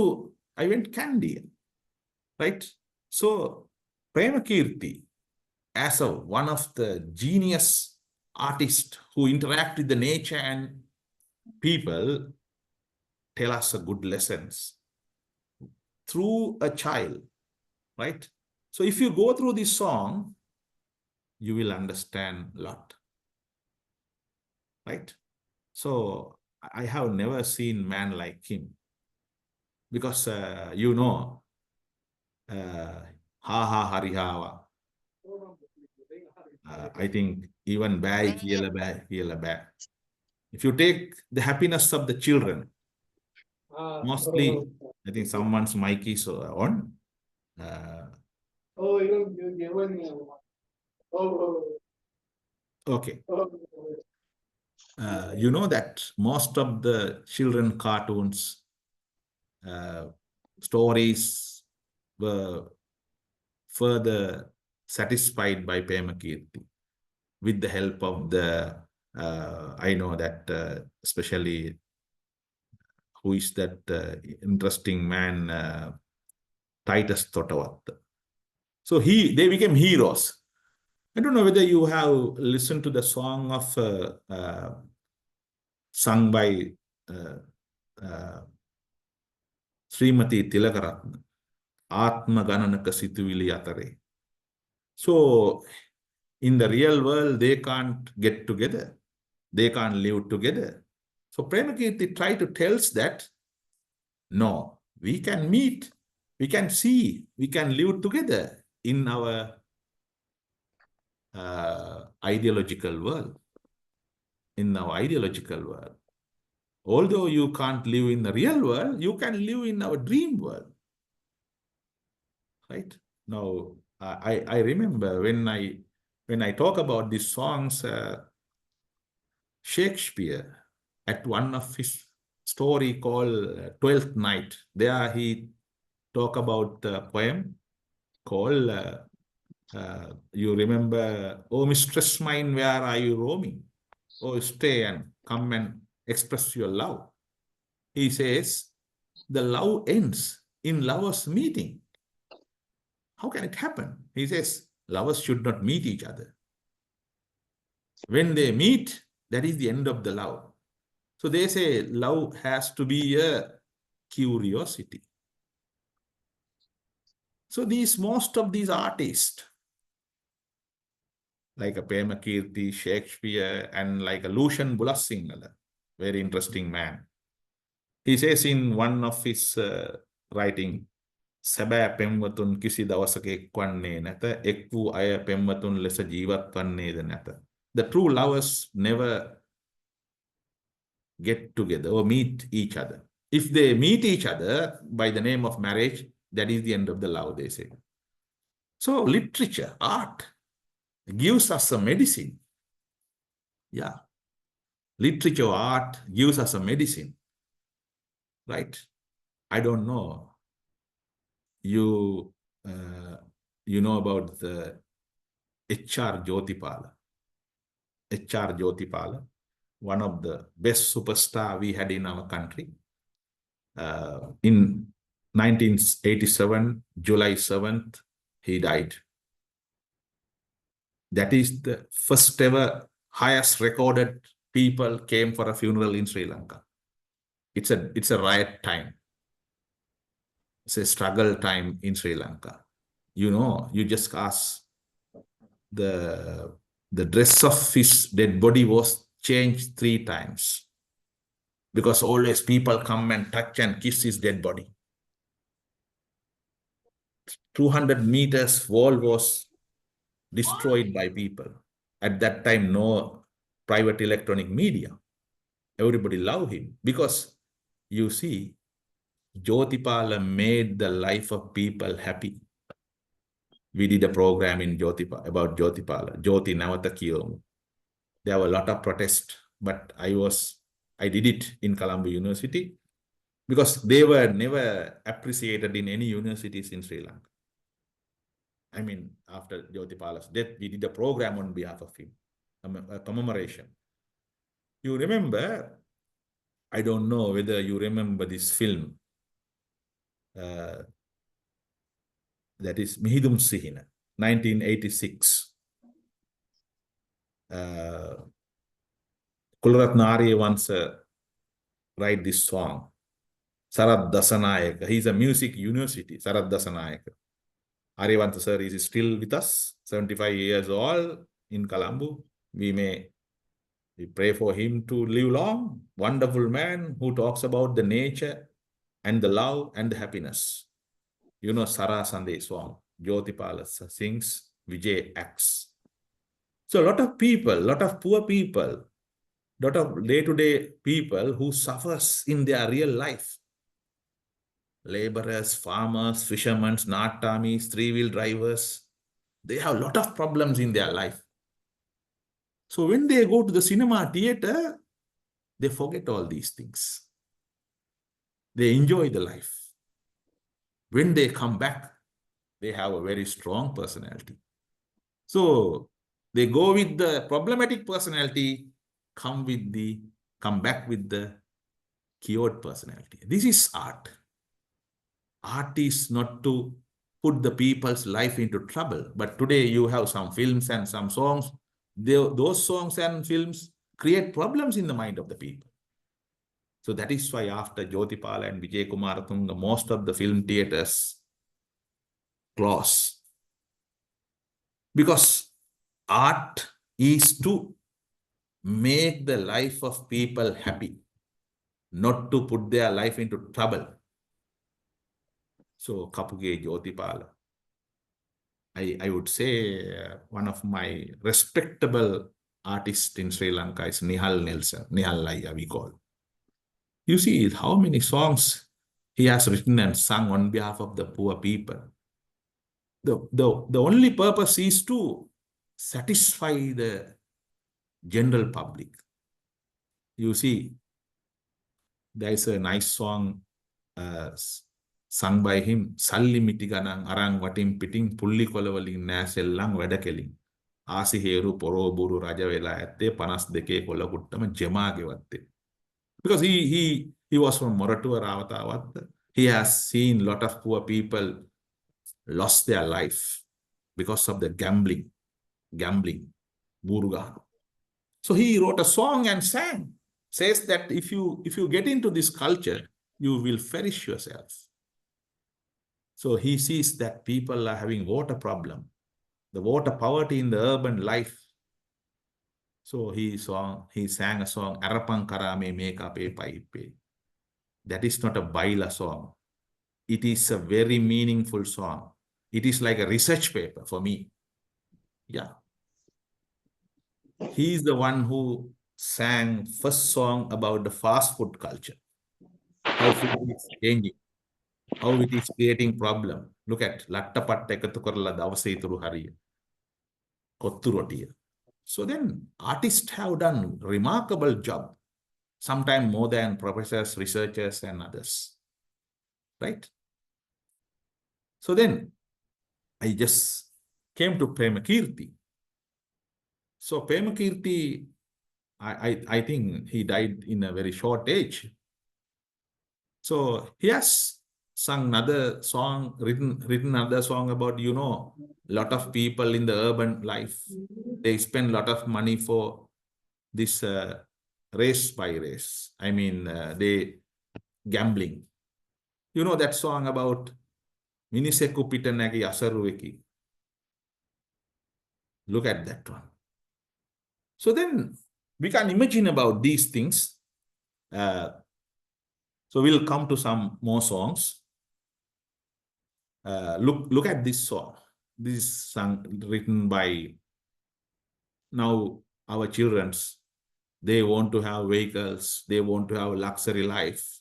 Candy, right? So Premakirti, as one of the genius artists who interact with the nature and people, tell us a good lessons through a child, right? So if you go through this song, you will understand a lot, right? So I have never seen man like him because ha ha harihawa. I think even bad, bad. If you take the happiness of the children, mostly, I think someone's mic is on. Okay. You know that most of the children cartoons, stories were further satisfied by Premakirti with the help of the, I know that especially who is that interesting man, Titus Thottawat. So they became heroes. I don't know whether you have listened to the song of sung by Srimati Tilakaratna, Atma Gananaka Situvili Atare. So in the real world, they can't get together. They can't live together. So Premakirti tried to tell us that, no, we can meet, we can see, we can live together in our ideological world. In our ideological world. Although you can't live in the real world, you can live in our dream world. Right? Now, I remember when I talk about these songs, Shakespeare, at one of his story called Twelfth Night, there he talk about a poem called, you remember, "Oh, mistress mine, where are you roaming? Oh, stay and come and express your love." He says, the love ends in lovers meeting. How can it happen? He says, lovers should not meet each other. When they meet, that is the end of the love. So they say love has to be a curiosity. So most of these artists, like a Premakirti, Shakespeare, and like a Lucian Bulassingala, very interesting man. He says in one of his writing, සැබෑ පෙම්වතුන් කිසි දවසක එක්වන්නේ නැත, එක් වූ අය පෙම්වතුන් ලෙස ජීවත් වන්නේද නැත. The true lovers never get together or meet each other. If they meet each other by the name of marriage, that is the end of the love, they say. So literature, art, gives us a medicine. Yeah. Literature, art gives us a medicine. Right? I don't know. You know about the H.R. Jyotipala. H.R. Jyotipala. one of the best superstar we had in our country. In 1987, July 7th, he died. That is the first ever highest recorded people came for a funeral in Sri Lanka. It's a riot time. It's a struggle time in Sri Lanka. You know, you just ask, the dress of his dead body was changed 3 times because always people come and touch and kiss his dead body. 200 meters wall was destroyed by people. At that time, no private electronic media. Everybody loved him because, you see, Jyotipala made the life of people happy. We did a program in about Jyotipala, Jyoti Navata Kiyomu. There were a lot of protests, but I did it in Colombo University because they were never appreciated in any universities in Sri Lanka. I mean, after Jyotipala's death, we did a program on behalf of him, a commemoration. You remember, I don't know whether you remember this film, that is Mihidum Sihina, 1986. Kularatnari once write this song, Sarath Dasanayaka. He's a music university, Sarath Dasanayaka. Ariyavantha sir is still with us, 75 years old in Colombo. We pray for him to live long. Wonderful man who talks about the nature and the love and the happiness. You know Sara Sande song, Jyotipala sings, Vijay acts. So a lot of people, lot of poor people, lot of day-to-day people who suffers in their real life. Laborers, farmers, fishermen, natamis, three-wheel drivers, they have a lot of problems in their life. So when they go to the cinema theater, they forget all these things. They enjoy the life. When they come back, they have a very strong personality. So they go with the problematic personality, come back with the cured personality. This is art. Art is not to put the people's life into trouble. But today you have some films and some songs. Those songs and films create problems in the mind of the people. So that is why after Jyotipala and Vijay Kumaratunga, most of the film theaters close. Because art is to make the life of people happy, not to put their life into trouble. So Kapuge Jyotipala, I would say one of my respectable artists in Sri Lanka is Nihal Nelson, Nihal Laya we call. You see how many songs he has written and sung on behalf of the poor people. The only purpose is to satisfy the general public. You see, there is a nice song sung by him, Salli mitiganang arang watim piting pulli kolawalin nasellang wadakeling. Asi heru poro buru raja vela atte panas deke kola kuttama jema gewatte. Because he was from Moratua Rawatawatta. He has seen a lot of poor people lost their life because of the gambling, Buruga. So he wrote a song and sang. Says that if you get into this culture, you will perish yourself. So he sees that people are having water problem, the water poverty in the urban life. So he sang a song, Arapang Karame Meka Pe Paipe. That is not a baila song. It is a very meaningful song. It is like a research paper for me. Yeah. He is the one who sang first song about the fast food culture. How food is changing. How it is creating problem. Look at Lattapatta ekatu karala dawase ituru hariya. Kottu rotiya. So then artists have done remarkable job. Sometimes more than professors, researchers, and others. Right? So then I just came to Premakirti. So Premakirti I think he died in a very short age. So he has sung another song, written another song about, lot of people in the urban life, they spend a lot of money for this race by race. I mean, they gambling. You know that song about Miniseku Pitanagi Asarueki. Look at that one. So then we can imagine about these things. So we'll come to some more songs. Look at this song. This song written by now our children's. They want to have vehicles. They want to have luxury life.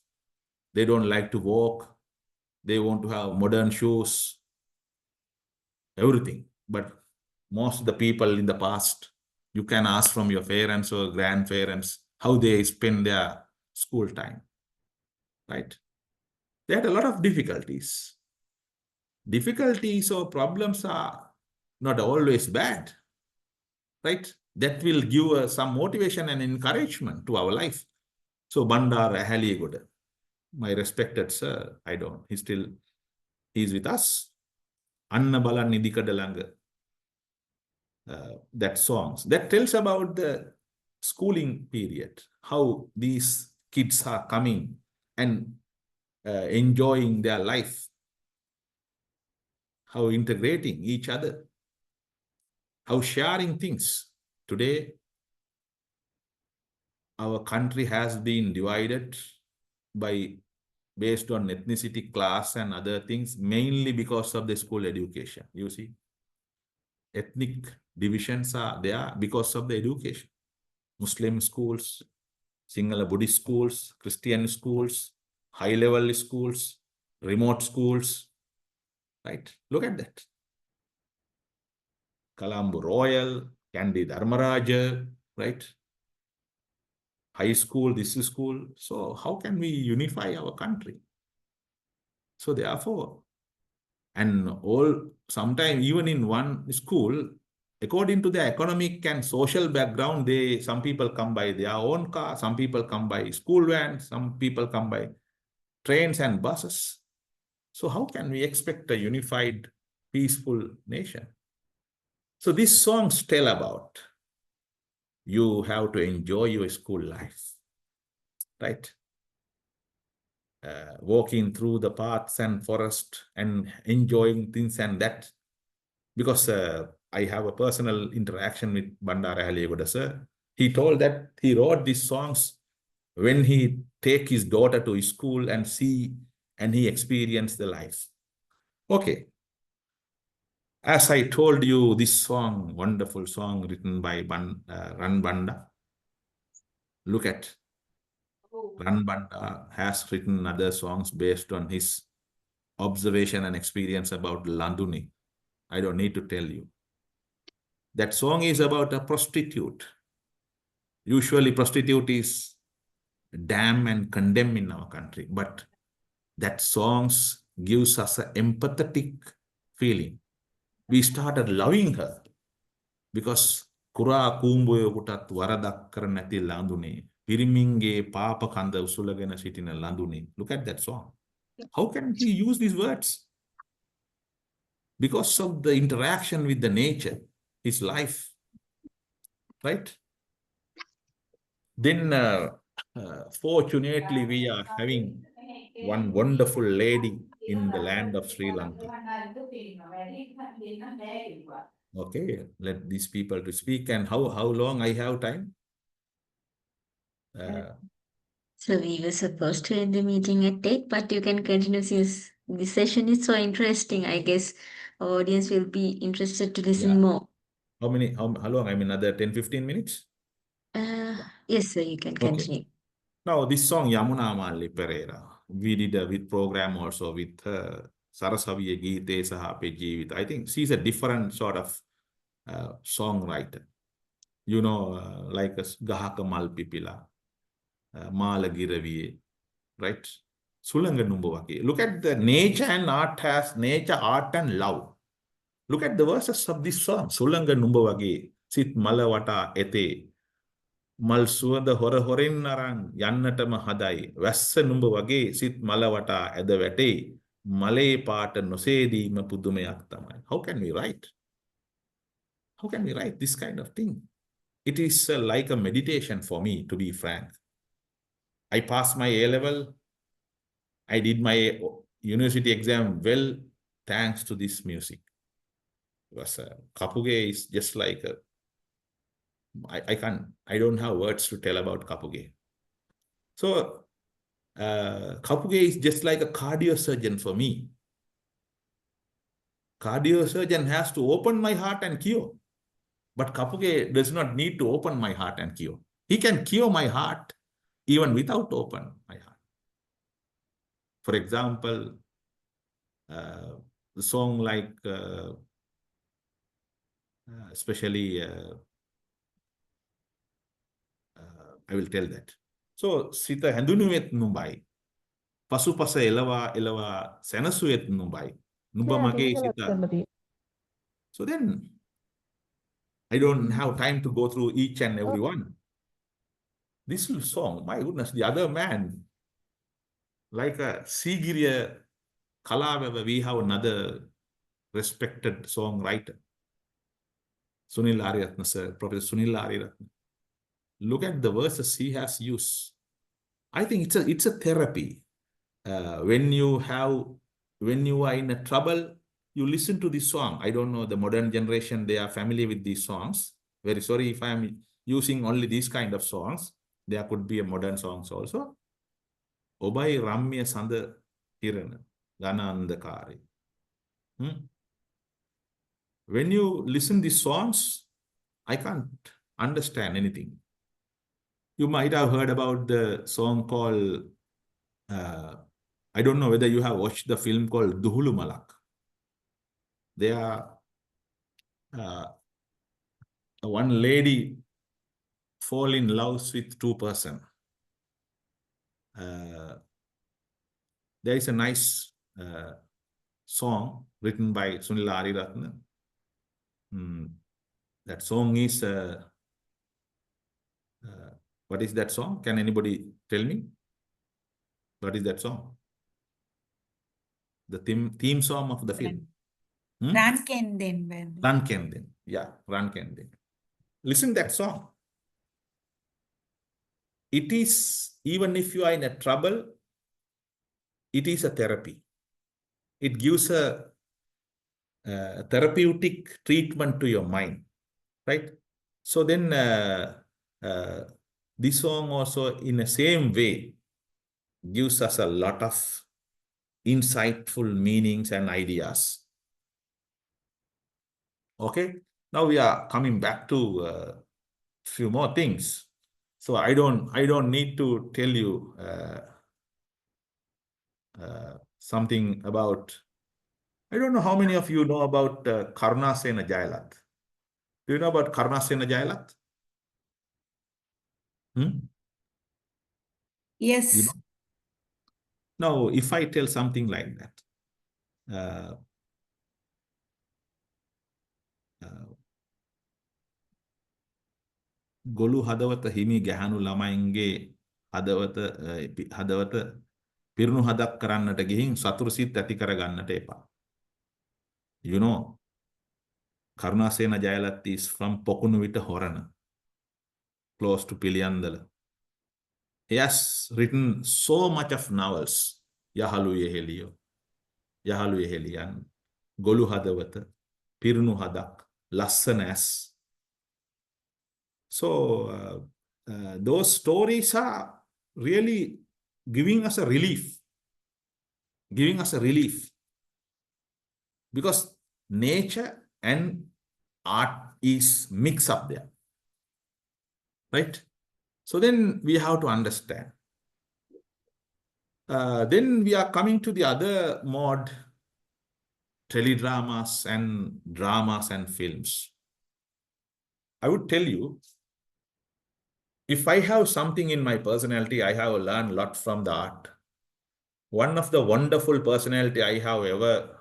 They don't like to walk. They want to have modern shoes, everything. But most of the people in the past, you can ask from your parents or grandparents how they spend their school time, right? They had a lot of difficulties. Difficulties or problems are not always bad, right? That will give us some motivation and encouragement to our life. So Bandara Haligoda, my respected sir, he's with us. Anna Bala Nidikadalanga. That songs that tells about the schooling period, how these kids are coming and enjoying their life, how integrating each other, how sharing things. Today, our country has been divided based on ethnicity, class, and other things, mainly because of the school education. You see, ethnic divisions are there because of the education. Muslim schools, Sinhala Buddhist schools, Christian schools, high-level schools, remote schools, right? Look at that. Colombo Royal, Kandi Dharmaraja, right? High school, this is school. So how can we unify our country? So therefore, and sometimes even in one school, according to their economic and social background, some people come by their own car, some people come by school vans, some people come by trains and buses. So how can we expect a unified, peaceful nation? So these songs tell about you have to enjoy your school life, right? Walking through the paths and forest and enjoying things and that. Because I have a personal interaction with Bandara Haligoda sir. He told that he wrote these songs when he take his daughter to his school and he experienced the life. Okay. As I told you, this song, wonderful song written by Ran Banda. Look at Ran Banda has written other songs based on his observation and experience about Landuni. I don't need to tell you. That song is about a prostitute. Usually prostitute is damn and condemn in our country, but that songs gives us an empathetic feeling. We started loving her because Kura Kumboyo Kutat Waradak Karanati Landuni, Piriminge Papa Kanda Usulagana Sitina Landuni. Look at that song. How can he use these words? Because of the interaction with the nature, his life, right? Then, fortunately, we are having one wonderful lady in the land of Sri Lanka. Okay, let these people to speak. And how long I have time? So we were supposed to end the meeting at 8, but you can continue since the session is so interesting. I guess our audience will be interested to listen Yeah. more. How long? I mean, another 10, 15 minutes? Yes, sir, you can continue. Okay. Now, this song, Yamuna Malli Pereira, we did a with program also with Sarasaviya Geete Sahape Jeevit. I think she's a different sort of songwriter. You know, like Gahaka Malpipila, Mala Giraviye, right? Sulanga Numbawaki. Look at the nature and art nature, art and love. Look at the verses of this song. Sulanga Numbawagi, Sit Malavata Ete. මල් සුවඳ හොර හොරෙන් අරන් යන්නටම හදයි. වැස්ස නුඹ වගේ සිත් මල වටා ඇද වැටේ. මලේ පාට නොසේදීම පුදුමයක් තමයි. How can we write? How can we write this kind of thing? It is like a meditation for me, to be frank. I passed my A level. I did my university exam well, thanks to this music. It was Kapuge is just like I don't have words to tell about Kapuge. So Kapuge is just like a cardiosurgeon for me. Cardiosurgeon has to open my heart and cure. But Kapuge does not need to open my heart and cure. He can cure my heart even without open my heart. For example, the song like, especially, I will tell that. So, Sita Handunuet Numbai, Pasupasa Elava Elava Senasuet Numbai, Nubamage Sita. So then, I don't have time to go through each and every one. This song, my goodness, the other man, like a Sigiriya Kalabeva, we have another respected songwriter, Sunil Ariyaratne sir, Professor Sunil Ariyaratne. Look at the verses he has used. I think it's a therapy. When you are in a trouble, you listen to this song. I don't know the modern generation, they are familiar with these songs. Very sorry if I am using only these kind of songs. There could be a modern songs also. Obai Ramya Sanda Hirana Gana Andakari. When you listen these songs, I can't understand anything. You might have heard about the song called, I don't know whether you have watched the film called Duhulu Malak. There are one lady fall in love with two person. There is a nice song written by Sunil Ariyaratne. That song is, what is that song? Can anybody tell me? What is that song? The theme song of the film. Rankenden. Rankenden. Yeah, Rankenden. Listen that song. It is, even if you are in a trouble, it is a therapy. It gives a therapeutic treatment to your mind, right? So then this song also in the same way gives us a lot of insightful meanings and ideas. Okay, now we are coming back to a few more things. So I don't need to tell you something about, I don't know how many of you know about Karunasena Jayalat. Do you know about Karunasena Jayalat? Yes. You know? Now, if I tell something like that, ගොළු හදවත හිමි ගැහණු ළමයින්ගේ හදවත පිරුණු හදක් කරන්නට ගිහින් සතුරු සිත් ඇති කරගන්නට එපා. You know, Karunasena Jayalat is from Pokunuvita Horana, close to Piliyandala. He has written so much of novels. Yahalu Yeheliyo, Yahalu Yeheliyan, Golu Hadavata, Pirunu Hadak, Lassanas. So those stories are really giving us a relief. Because nature and art is mixed up there. Right? So then we have to understand. Then we are coming to the other mode, teledramas and dramas and films. I would tell you, if I have something in my personality, I have learned a lot from the art. One of the wonderful personality I have ever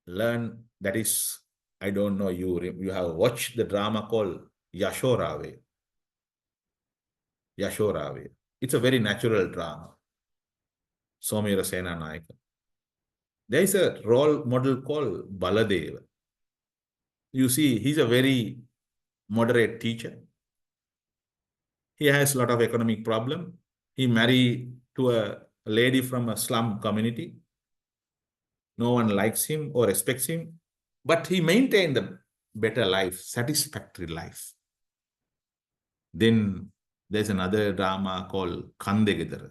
learned, that is, I don't know, you have watched the drama called Yashorave. Yashorave. It's a very natural drama. Somira Sena Nayaka. There is a role model called Baladeva. You see, he's a very moderate teacher. He has a lot of economic problem. He married to a lady from a slum community. No one likes him or respects him, but he maintained a better life, satisfactory life. Then there's another drama called Kandegedara,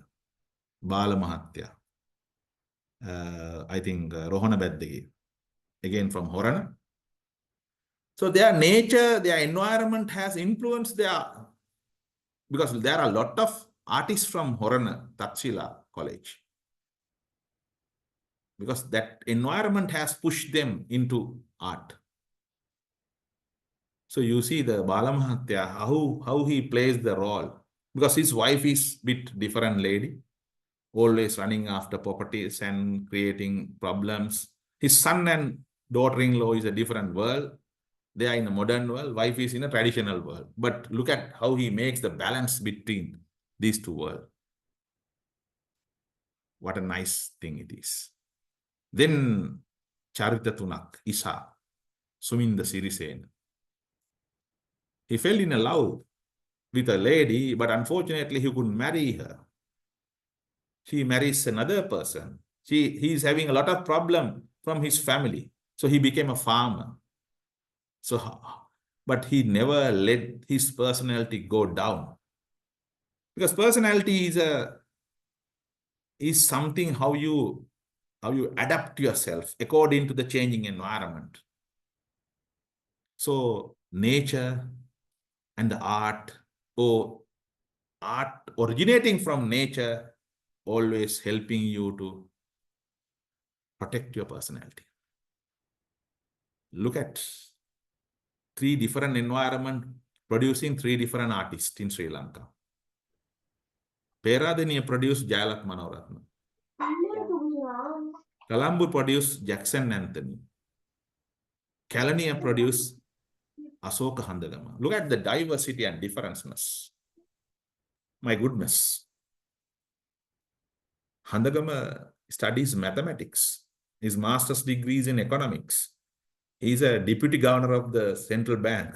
Bala Mahatya. I think Rohana Beddegi, again from Horana. So their nature, their environment has influenced their, because there are a lot of artists from Horana, Tatsila College. Because that environment has pushed them into art. So you see the Bala Mahatya, how he plays the role. Because his wife is a bit different lady, always running after properties and creating problems. His son and daughter-in-law is a different world. They are in a modern world. Wife is in a traditional world. But look at how he makes the balance between these two worlds. What a nice thing it is. Then Charita Tunak, Isa, Suminda Sirisen. He fell in love with a lady, but unfortunately he couldn't marry her. She marries another person. He is having a lot of problem from his family. So he became a farmer. So, but he never let his personality go down. Because personality is something how you adapt yourself according to the changing environment. So nature and the art, or art originating from nature, always helping you to protect your personality. Look at 3 different environments producing 3 different artists in Sri Lanka. Peradeniya produced Jayalat Manoratna. Colombo produced Jackson Anthony. Kalaniya produced Asoka Handagama. Look at the diversity and differenceness. My goodness. Handagama studies mathematics. His master's degree is in economics. He's a deputy governor of the central bank.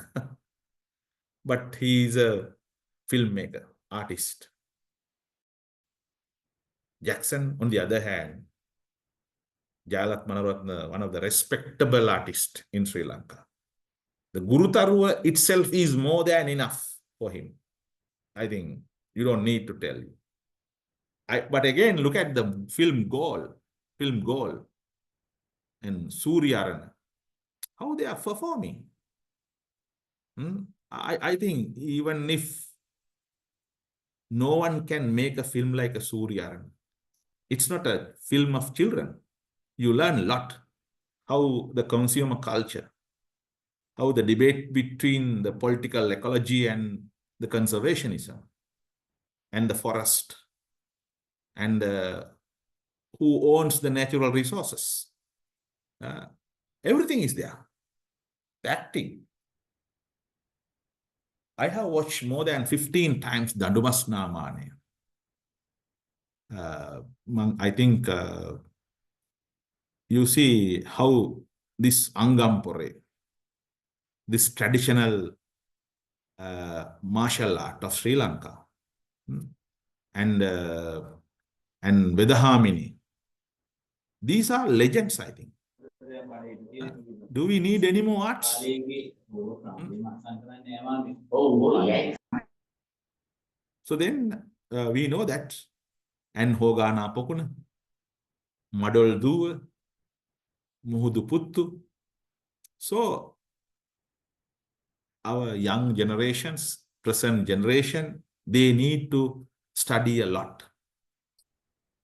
But he's a filmmaker, artist. Jackson, on the other hand, Jayalat Manoratna, one of the respectable artists in Sri Lanka. The Gurutaruva itself is more than enough for him. I think you don't need to tell you. But again, look at the film Goal and Suryarana, how they are performing. I think even if no one can make a film like a Suryarana, it's not a film of children. You learn a lot, how the consumer culture, how the debate between the political ecology and the conservationism and the forest and who owns the natural resources. Everything is there. The acting. I have watched more than 15 times Dandumas Namane. I think you see how this Angampore, this traditional martial art of Sri Lanka, and Vedahamini, these are legends, I think. Do we need any more arts? So then we know that. And Hogana Pokuna, Madol Duwa, Muhudu Puttu. So our young generations, present generation, they need to study a lot.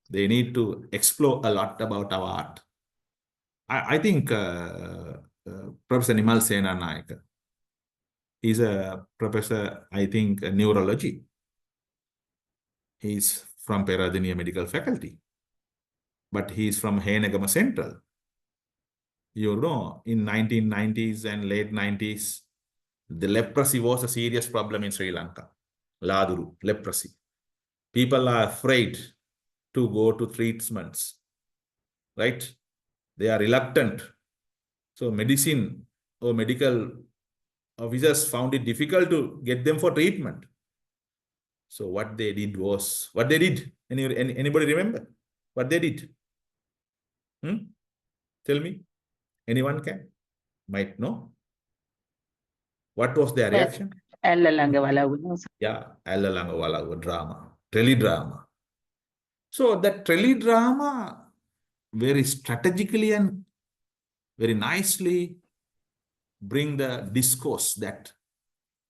They need to explore a lot about our art. I think Professor Nimal Sena Nayaka is a professor, I think, neurology. He's from Peradeniya Medical Faculty, but he's from Hainagama Central. You know, in 1990s and late 90s, The leprosy was a serious problem in Sri Lanka. Laduru, leprosy. People are afraid to go to treatments, right? They are reluctant. So medicine or medical officers found it difficult to get them for treatment. So what they did was, what they did? Anybody remember what they did? Tell me. Anyone can? Might know. What was their reaction? Yeah, drama, teledrama. So that teledrama very strategically and very nicely bring the discourse that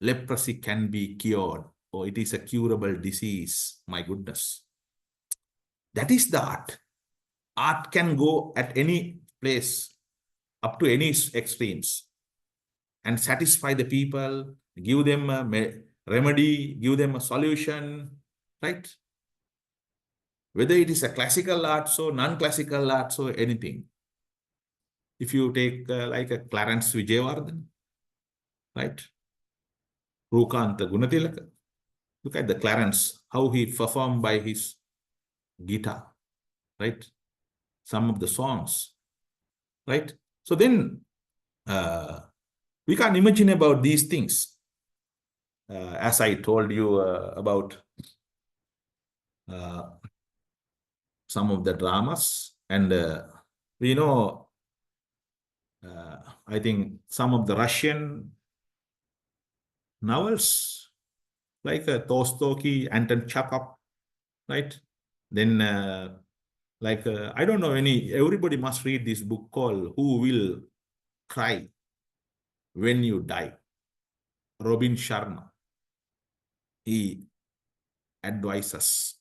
leprosy can be cured or it is a curable disease. My goodness. That is the art. Art can go at any place, up to any extremes, and satisfy the people, give them a remedy, give them a solution, right? Whether it is a classical art, so non-classical art, so anything. If you take like a Clarence Vijayawardena, right? Rukanta Gunatilaka, look at the Clarence, how he performed by his guitar, right? Some of the songs, right? So then we can't imagine about these things. As I told you about some of the dramas, and we know, I think some of the Russian novels, like Tolstoy, Anton Chekhov, right? Then I don't know everybody must read this book called Who Will Cry When You Die? Robin Sharma. He advises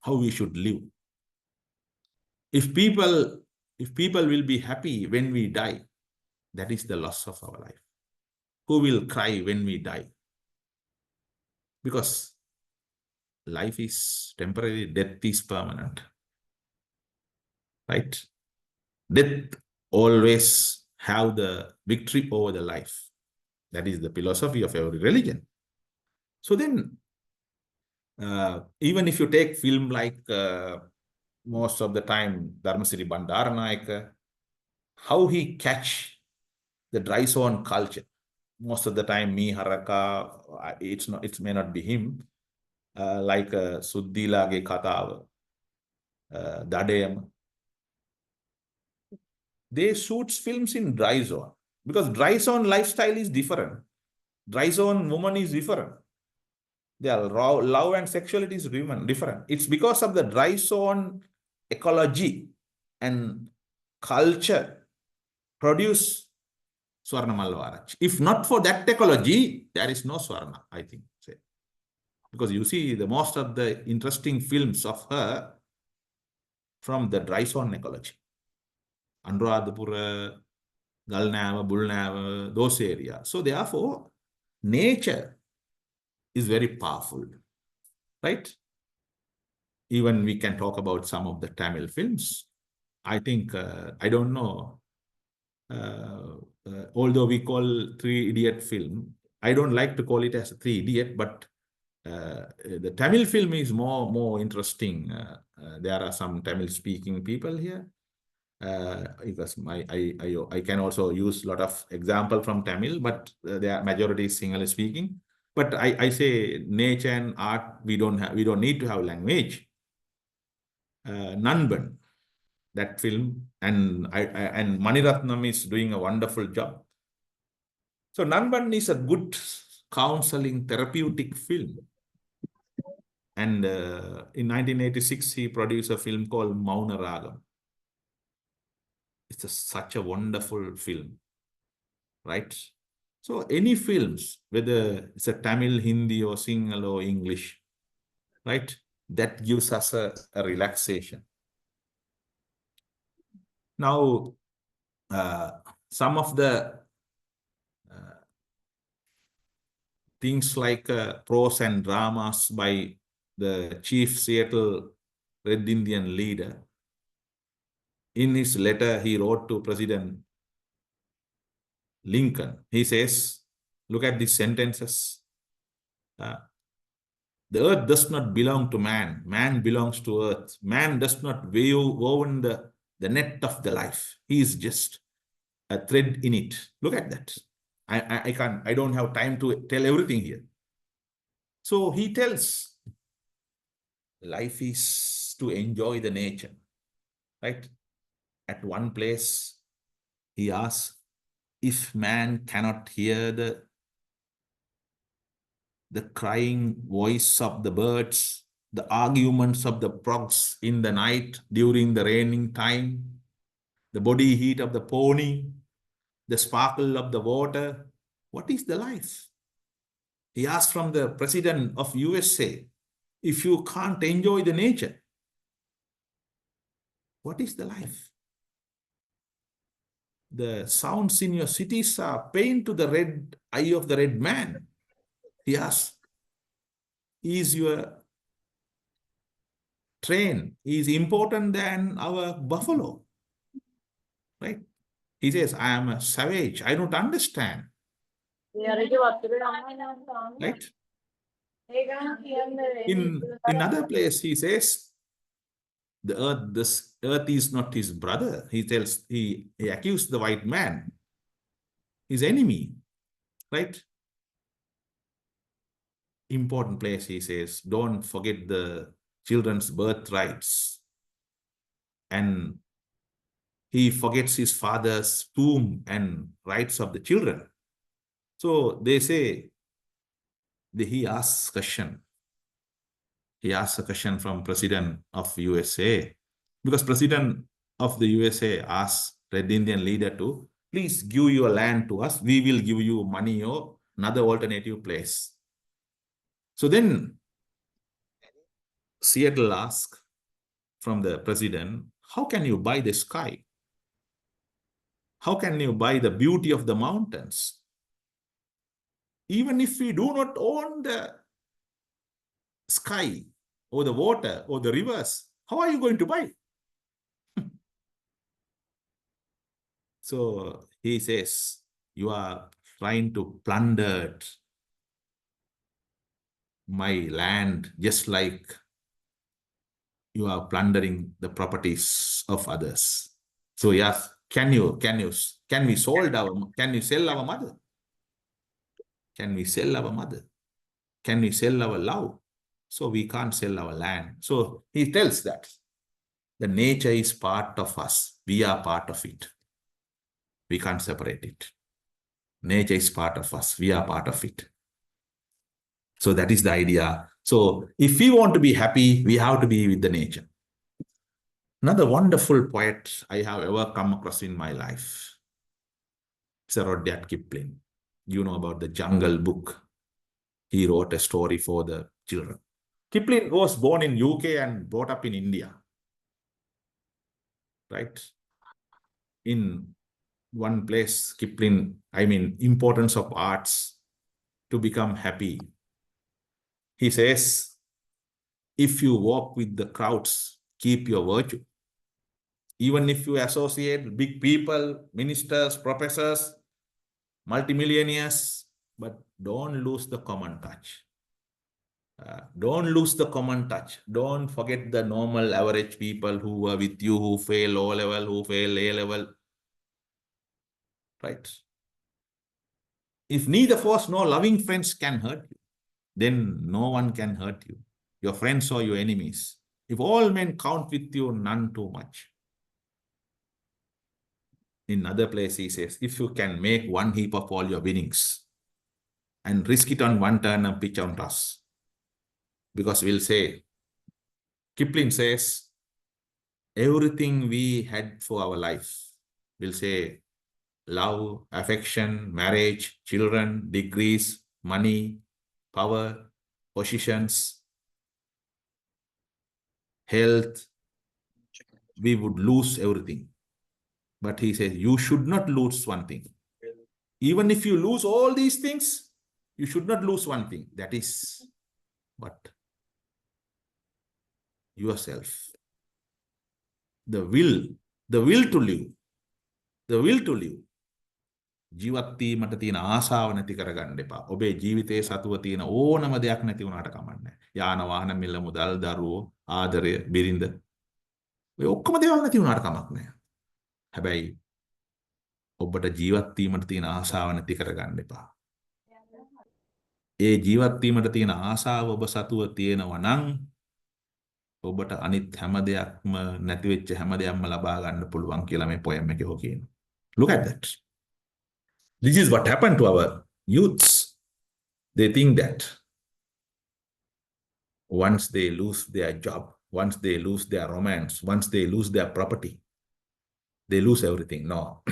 how we should live. If people will be happy when we die, that is the loss of our life. Who will cry when we die? Because life is temporary, death is permanent. Right? Death always have the victory over the life. That is the philosophy of every religion. So then, even if you take film like most of the time, Dharmasiri Bandaranayake, how he catch the dry zone culture. Most of the time, me Haraka, it may not be him. Like Suddilage Katava, Dadayam. They shoots films in dry zone because dry zone lifestyle is different. Dry zone woman is different. Their love and sexuality is different. It's because of the dry zone ecology and culture produce Swarna Malvarach. If not for that ecology, there is no Swarna, I think. Because you see the most of the interesting films of her from the dry zone ecology. Anuradhapura, Galnava, Bulnava, those areas. So therefore, nature is very powerful, right? Even we can talk about some of the Tamil films. I think, I don't know, although we call Three Idiot film, I don't like to call it as a Three Idiot, but the Tamil film is more interesting. There are some Tamil speaking people here. Because I can also use a lot of example from Tamil, but their majority is Sinhala speaking. But I say nature and art, we don't need to have language. Nanban, that film, and Maniratnam is doing a wonderful job. So Nanban is a good counseling therapeutic film. And in 1986, he produced a film called Mauna Ragam. It's such a wonderful film, right? So any films, whether it's a Tamil, Hindi, or Sinhala or English, right? That gives us a relaxation. Now, some of the things like prose and dramas by the chief Seattle Red Indian leader, in his letter he wrote to President Lincoln, he says, Look at these sentences. The earth does not belong to man. Man belongs to earth. Man does not woven the net of the life. He is just a thread in it. Look at that. I don't have time to tell everything here. So he tells life is to enjoy the nature, right? At one place, he asks, if man cannot hear the crying voice of the birds, the arguments of the frogs in the night during the raining time, the body heat of the pony, the sparkle of the water, what is the life? He asked from the president of USA, if you can't enjoy the nature, what is the life? The sounds in your cities are pain to the red eye of the red man. He asked, is your train is important than our buffalo? Right? He says, I am a savage. I don't understand. Right? In other place, he says, this earth is not his brother. He tells, he accused the white man, his enemy. Right? Important place, he says, don't forget the children's birthrights. And he forgets his father's tomb and rights of the children. So they say, he asks question. He asks a question from President of USA, because President of the USA asks Red Indian leader to please give your land to us. We will give you money or another alternative place. So then Seattle asks from the president, how can you buy the sky? How can you buy the beauty of the mountains? Even if we do not own the sky or the water or the rivers, how are you going to buy? So he says, you are trying to plunder my land just like you are plundering the properties of others. So yes, can we sell our mother? Can we sell our mother? Can we sell our love? So we can't sell our land. So he tells that the nature is part of us. We are part of it. We can't separate it. Nature is part of us. We are part of it. So that is the idea. So if we want to be happy, we have to be with the nature. Another wonderful poet I have ever come across in my life is Rudyard Kipling. You know about the Jungle Book. He wrote a story for the children. Kipling was born in UK and brought up in India. Right? In one place, Kipling, importance of arts to become happy. He says, if you walk with the crowds, keep your virtue. Even if you associate big people, ministers, professors, multimillionaires, but don't lose the common touch. Don't lose the common touch. Don't forget the normal average people who were with you, who fail O-level, who fail A-level. Right? If neither force nor loving friends can hurt you, then no one can hurt you, your friends or your enemies. If all men count with you, none too much. In other place, he says, if you can make one heap of all your winnings and risk it on one turn and pitch on toss. Because we'll say, Kipling says, everything we had for our life, we'll say, love, affection, marriage, children, degrees, money, power, positions, health, we would lose everything. But he says, you should not lose one thing. Even if you lose all these things, you should not lose one thing. That is what? Yourself. The will to live. The will to live. ජීවත් වීමට තියෙන ආසාව නැති කරගන්න එපා. ඔබේ ජීවිතයේ සතුව තියෙන ඕනම දෙයක් නැති වුණාට කමන්නේ. යාන වාහන මිල මුදල් දරුවෝ ආදරය බිරිඳ ඔය ඔක්කොම දේවල් නැති වුණාට කමක් නැහැ. හැබැයි ඔබට ජීවත් වීමට තියෙන ආසාව නැති කරගන්න එපා. ඒ ජීවත් වීමට තියෙන ආසාව ඔබ සතුව තියෙනවා නම් ඔබට අනිත් හැම දෙයක්ම නැති වෙච්ච හැම දෙයක්ම ලබා ගන්න පුළුවන් කියලා මේ poem එකේ හො කියනවා. Look at that. This is what happened to our youths. They think that once they lose their job, once they lose their romance, once they lose their property, they lose everything. No.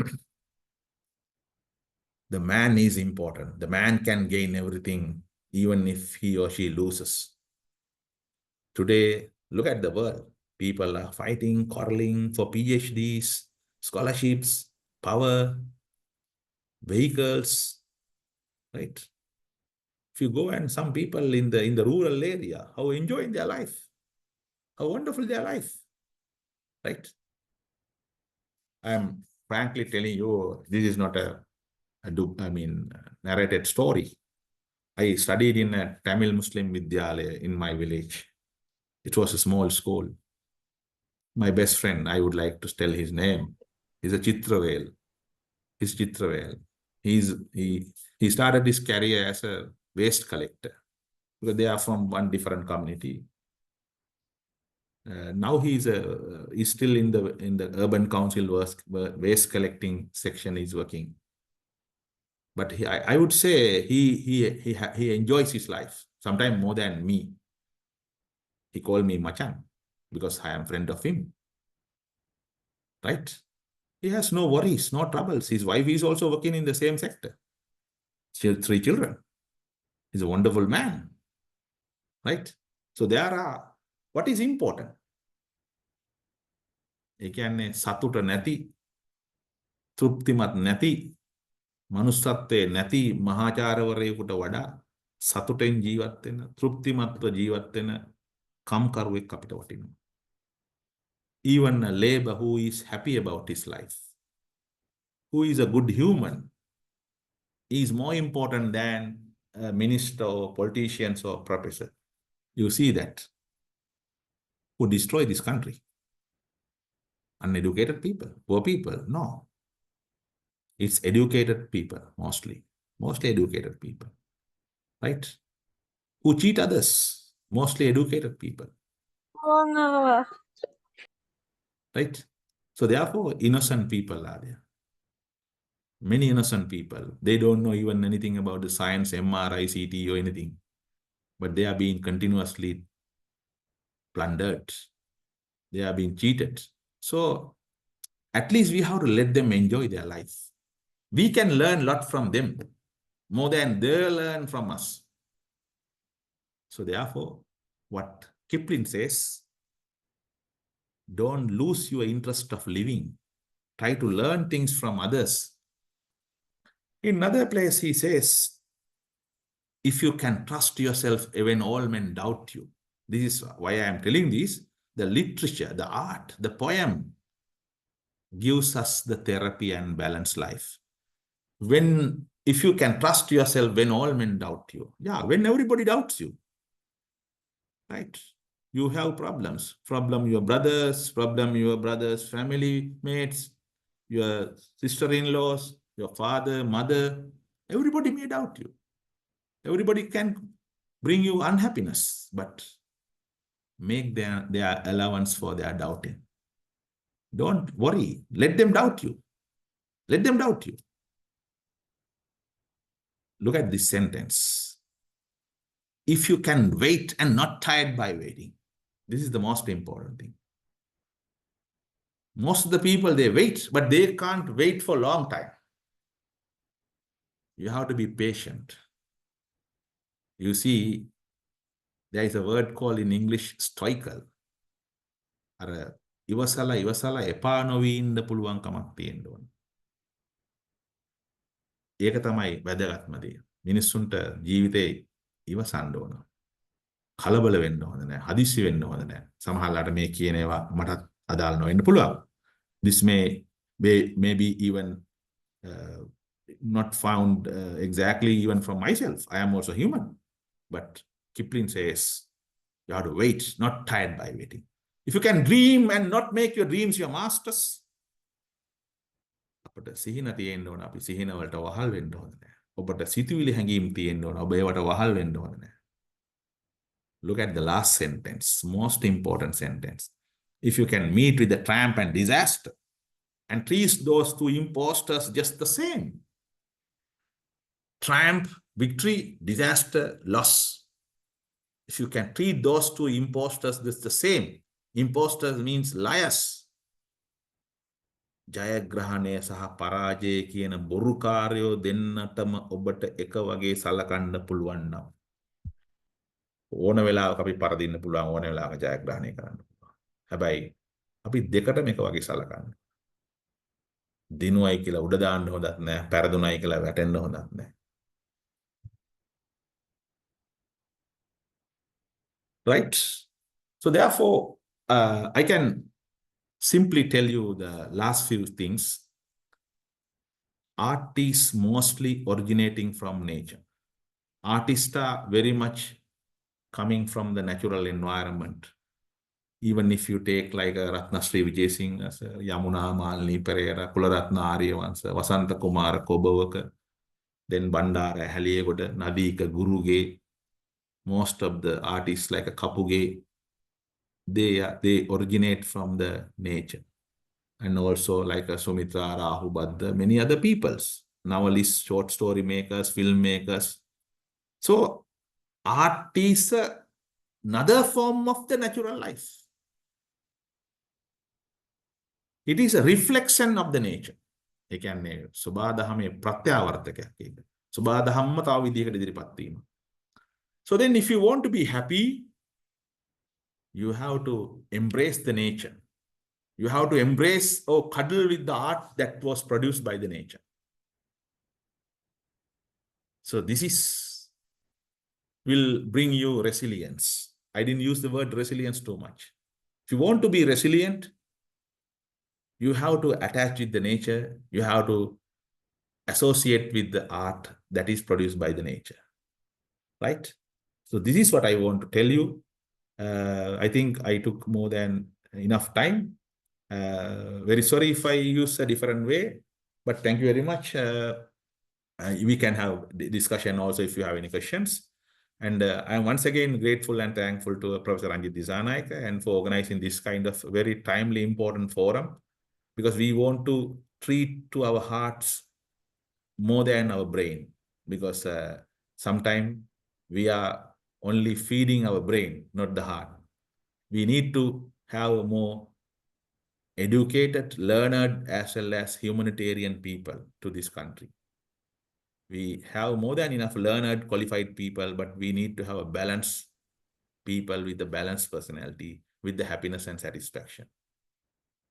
The man is important. The man can gain everything even if he or she loses. Today, look at the world. People are fighting, quarreling for PhDs, scholarships, power, vehicles, right? If you go and some people in the rural area, how enjoying their life, how wonderful their life, right? I am frankly telling you, this is not a narrated story. I studied in a Tamil Muslim Vidyalaya in my village. It was a small school. My best friend, I would like to tell his name, is a Chitravel. He's Chitravel. He started his career as a waste collector because they are from one different community. Now he's still in the urban council waste collecting section. He's working, but I would say he enjoys his life sometimes more than me. He called me Machan because I am friend of him, right? He has no worries, no troubles. His wife is also working in the same sector. 3 children. He's a wonderful man, right? So there are, what is important? ඒ කියන්නේ සතුට නැති, තෘප්තිමත් නැති, මනුස්සත්වයේ නැති මහාචාර්යවරයෙකුට වඩා සතුටෙන් ජීවත් වෙන, තෘප්තිමත්ව ජීවත් වෙන කම්කරුවෙක් අපිට වටිනවා. Even a labor who is happy about his life, who is a good human, is more important than a minister or politicians or professor. You see that. Who destroy this country? Uneducated people, poor people? No. It's educated people, mostly educated people, right? Who cheat others? Mostly educated people. Right? So therefore, innocent people are there. Many innocent people. They don't know even anything about the science, MRI, CT or anything. But they are being continuously plundered. They are being cheated. So at least we have to let them enjoy their life. We can learn a lot from them, more than they learn from us. So therefore, what Kipling says, don't lose your interest of living. Try to learn things from others. In another place, he says, if you can trust yourself when all men doubt you. This is why I am telling this. The literature, the art, the poem gives us the therapy and balanced life. If you can trust yourself when all men doubt you. Yeah, when everybody doubts you. Right? You have problems. Problem your brothers, family mates, your sister-in-laws, your father, mother. Everybody may doubt you. Everybody can bring you unhappiness, but make their allowance for their doubting. Don't worry. Let them doubt you. Let them doubt you. Look at this sentence. If you can wait and not tired by waiting. This is the most important thing. Most of the people, they wait, but they can't wait for a long time. You have to be patient. You see, there is a word called in English stoical. ඉවසලා එපා නොවී ඉන්න පුළුවන්කමක් තියෙන්න ඕන. ඒක තමයි වැදගත්ම දේ. මිනිස්සුන්ට ජීවිතේ ඉවසන්න ඕන. කලබල වෙන්න හොඳ නැහැ. හදිස්සි වෙන්න හොඳ නැහැ. සමහරවිට මේ කියන ඒවා මටත් අදාළ නොවෙන්න පුළුවන්. This may be even not found exactly even from myself. I am also human. But Kipling says, you have to wait, not tired by waiting. If you can dream and not make your dreams your masters, අපට සිහින තියෙන්න ඕන. අපි සිහින වලට වහල් වෙන්න ඕන නෑ. ඔබට සිතුවිලි හැඟීම් තියෙන්න ඕන. ඔබ ඒවට වහල් වෙන්න ඕන නෑ. Look at the last sentence, most important sentence. If you can meet with the triumph and disaster and treat those two imposters just the same. Triumph, victory, disaster, loss. If you can treat those two imposters just the same. Imposters means liars. ජයග්‍රහණය සහ පරාජය කියන බොරුකාරයෝ දෙන්නටම ඔබට එක වගේ සලකන්න පුළුවන් නම් ඕන වෙලාවක අපි පරදින්න පුළුවන් ඕන වෙලාවක ජයග්‍රහණය කරන්න පුළුවන්. හැබැයි අපි දෙකටම එක වගේ සලකන්න. දිනුවයි කියලා උඩ දාන්න හොඳත් නැහැ, පෙරදුනයි කියලා වැටෙන්න හොඳත් නැහැ. Right? So therefore, I can simply tell you the last few things. Art is mostly originating from nature. Artists are very much coming from the natural environment. Even if you take like Ratna Sri Vijay Singh, Yamuna Malini Pereira, Kularatna Aryavansa, Vasanta Kumara Kobawaka, then Bandara, Haliyegoda, Nadika, Guruge, most of the artists like a Kapuge, they originate from the nature. And also like a Sumitra, Rahu, Badda, many other peoples, novelists, short story makers, filmmakers. So art is another form of the natural life. It is a reflection of the nature. ඒ කියන්නේ සබාදහමේ ප්‍රත්‍යාවර්තකයක් ඒක. සබාදහම්ම තව විදිහකට ඉදිරිපත් වීම. So then if you want to be happy, you have to embrace the nature. You have to embrace or cuddle with the art that was produced by the nature. So this will bring you resilience. I didn't use the word resilience too much. If you want to be resilient, you have to attach with the nature. You have to associate with the art that is produced by the nature. Right? So this is what I want to tell you. I think I took more than enough time. Very sorry if I use a different way, but thank you very much. We can have discussion also if you have any questions. And I'm once again grateful and thankful to Professor Ranjit Disanayake and for organizing this kind of very timely, important forum, because we want to treat to our hearts more than our brain, because sometimes we are only feeding our brain, not the heart. We need to have more educated, learned, as well as humanitarian people to this country. We have more than enough learned, qualified people, but we need to have a balanced people with a balanced personality, with the happiness and satisfaction.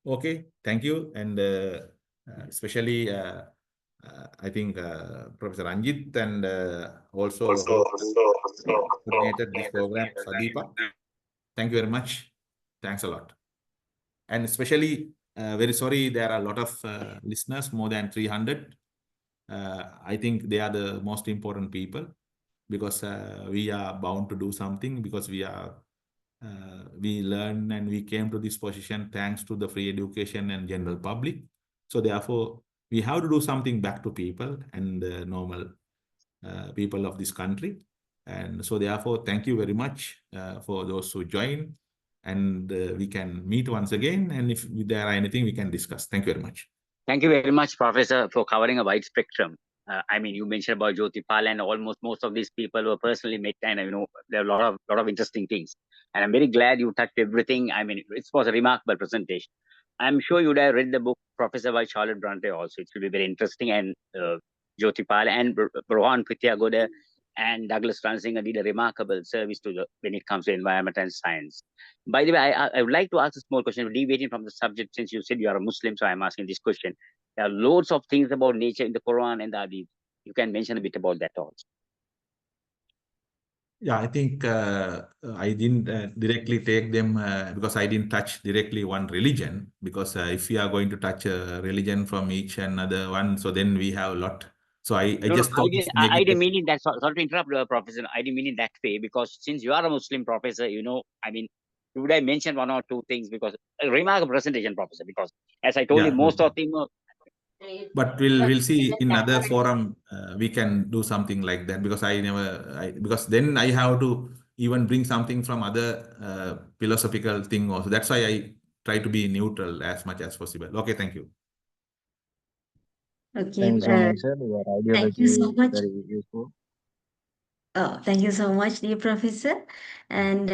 Okay, thank you. And especially, I think Professor Ranjit and also coordinated this program, Sadeepa. Thank you very much. Thanks a lot. And especially, very sorry, there are a lot of listeners, more than 300. I think they are the most important people, because we are bound to do something, because we learn and we came to this position thanks to the free education and general public. So therefore, we have to do something back to people and the normal people of this country. And so therefore, thank you very much for those who join. And we can meet once again. And if there are anything, we can discuss. Thank you very much. Thank you very much, Professor, for covering a wide spectrum. I mean, you mentioned about Jyotipal, and almost most of these people were personally met, and there are a lot of interesting things. And I'm very glad you touched everything. I mean, it was a remarkable presentation. I'm sure you would have read the book Professor by Charlotte Bronte also. It will be very interesting. And Jyotipal and Rohan Pityagoda and Douglas Fransinger did a remarkable service to when it comes to environment and science. By the way, I would like to ask a small question, deviating from the subject, since you said you are a Muslim, so I'm asking this question. There are loads of things about nature in the Quran and the Hadith. You can mention a bit about that also. Yeah, I think I didn't directly take them because I didn't touch directly one religion, because if we are going to touch a religion from each another one, so then we have a lot So I No, just thought it's maybe I didn't like, mean it that. Sorry to interrupt, Professor. I didn't mean it that way because since you are a Muslim professor, I mean, would I mention one or two things because a remarkable presentation, Professor. Because as I told you, yeah, most okay. of them. But we'll see in other forum we can do something like that because because then I have to even bring something from other philosophical thing also. That's why I try to be neutral as much as possible. Okay, thank you. Okay, Thank you so much, sir. Your thank you so ideology is much. very useful. Oh, thank you so much, dear Professor. And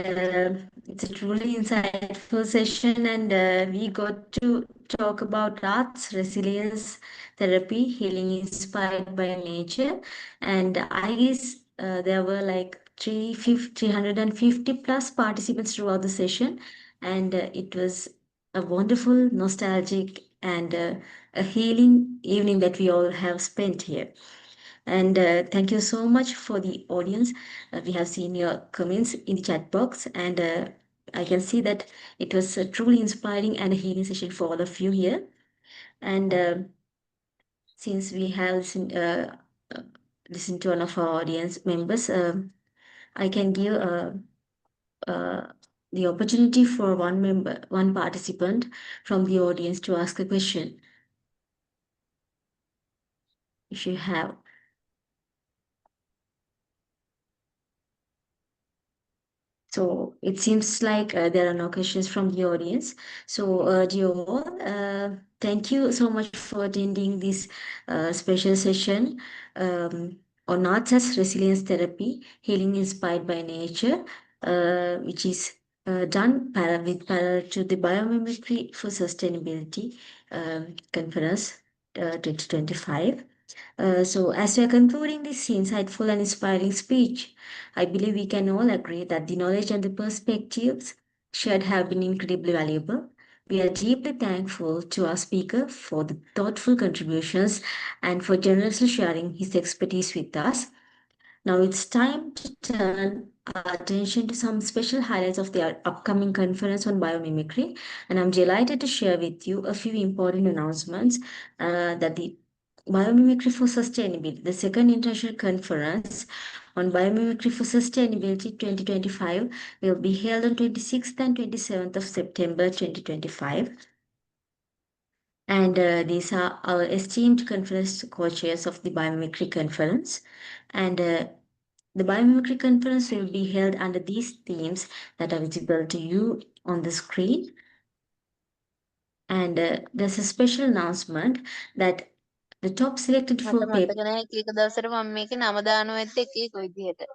it's a truly insightful session, and we got to talk about arts, resilience, therapy, healing inspired by nature. And I guess there were like 350 plus participants throughout the session, and it was a wonderful, nostalgic, and a healing evening that we all have spent here. And thank you so much for the audience. We have seen your comments in the chat box, and I can see that it was a truly inspiring and a healing session for all of you here. And since we have uh, listened to one of our audience members, I can give uh, the opportunity for one participant from the audience to ask a question. If you have. So it seems like there are no questions from the audience. So, dear all, thank you so much for attending this special session on arts as resilience therapy, healing inspired by nature, which is done parallel to the biomimicry for sustainability conference 2025. So, as we are concluding this insightful and inspiring speech, I believe we can all agree that the knowledge and the perspectives shared have been incredibly valuable. We are deeply thankful to our speaker for the thoughtful contributions and for generously sharing his expertise with us. Now it's time to turn our attention to some special highlights of the upcoming conference on biomimicry. And I'm delighted to share with you a few important announcements that the Biomimicry for Sustainability, the second international conference on biomimicry for sustainability 2025 will be held on 26th and 27th of September 2025. And these are our esteemed conference co-chairs of the Biomimicry Conference. And the Biomimicry Conference will be held under these themes that are visible to you on the screen. And there's a special announcement that the top selected full මට paper. මතක නැහැ එක එක දවසට මම මේකේ නම දානවා ඇත්ත එක එක විදිහට.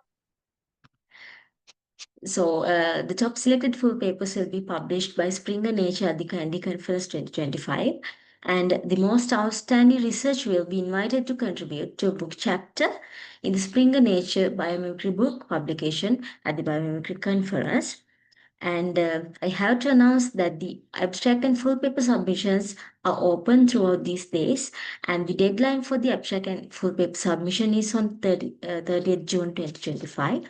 So the top selected full papers will be published by Springer Nature at the Candy Conference 2025. And the most outstanding research will be invited to contribute to a book chapter in the Springer Nature Biomimicry book publication at the Biomimicry Conference. And I have to announce that the abstract and full paper submissions are open throughout these days. And the deadline for the abstract and full paper submission is on 30th June 2025.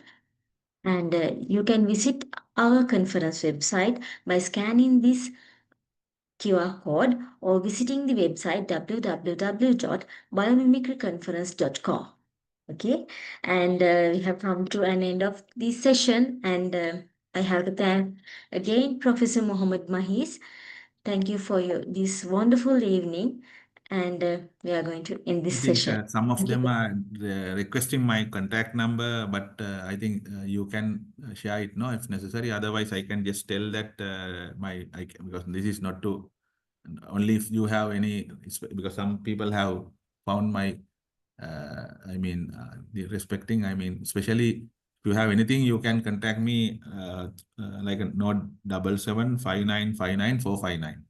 And you can visit our conference website by scanning this QR code or visiting the website www.biomimicryconference.com. Okay, and we have come to an end of this session, and I have to thank again Professor Mohamed Mahees. Thank you for this wonderful evening, and we are going to end I this think session. some of Thank you. them are requesting my contact number, but I think you can share it, no, if necessary. Otherwise, I can just tell that because this is not to only if you have any, because some people have found my, respecting. Especially if you have anything, you can contact me like a note 7759599459.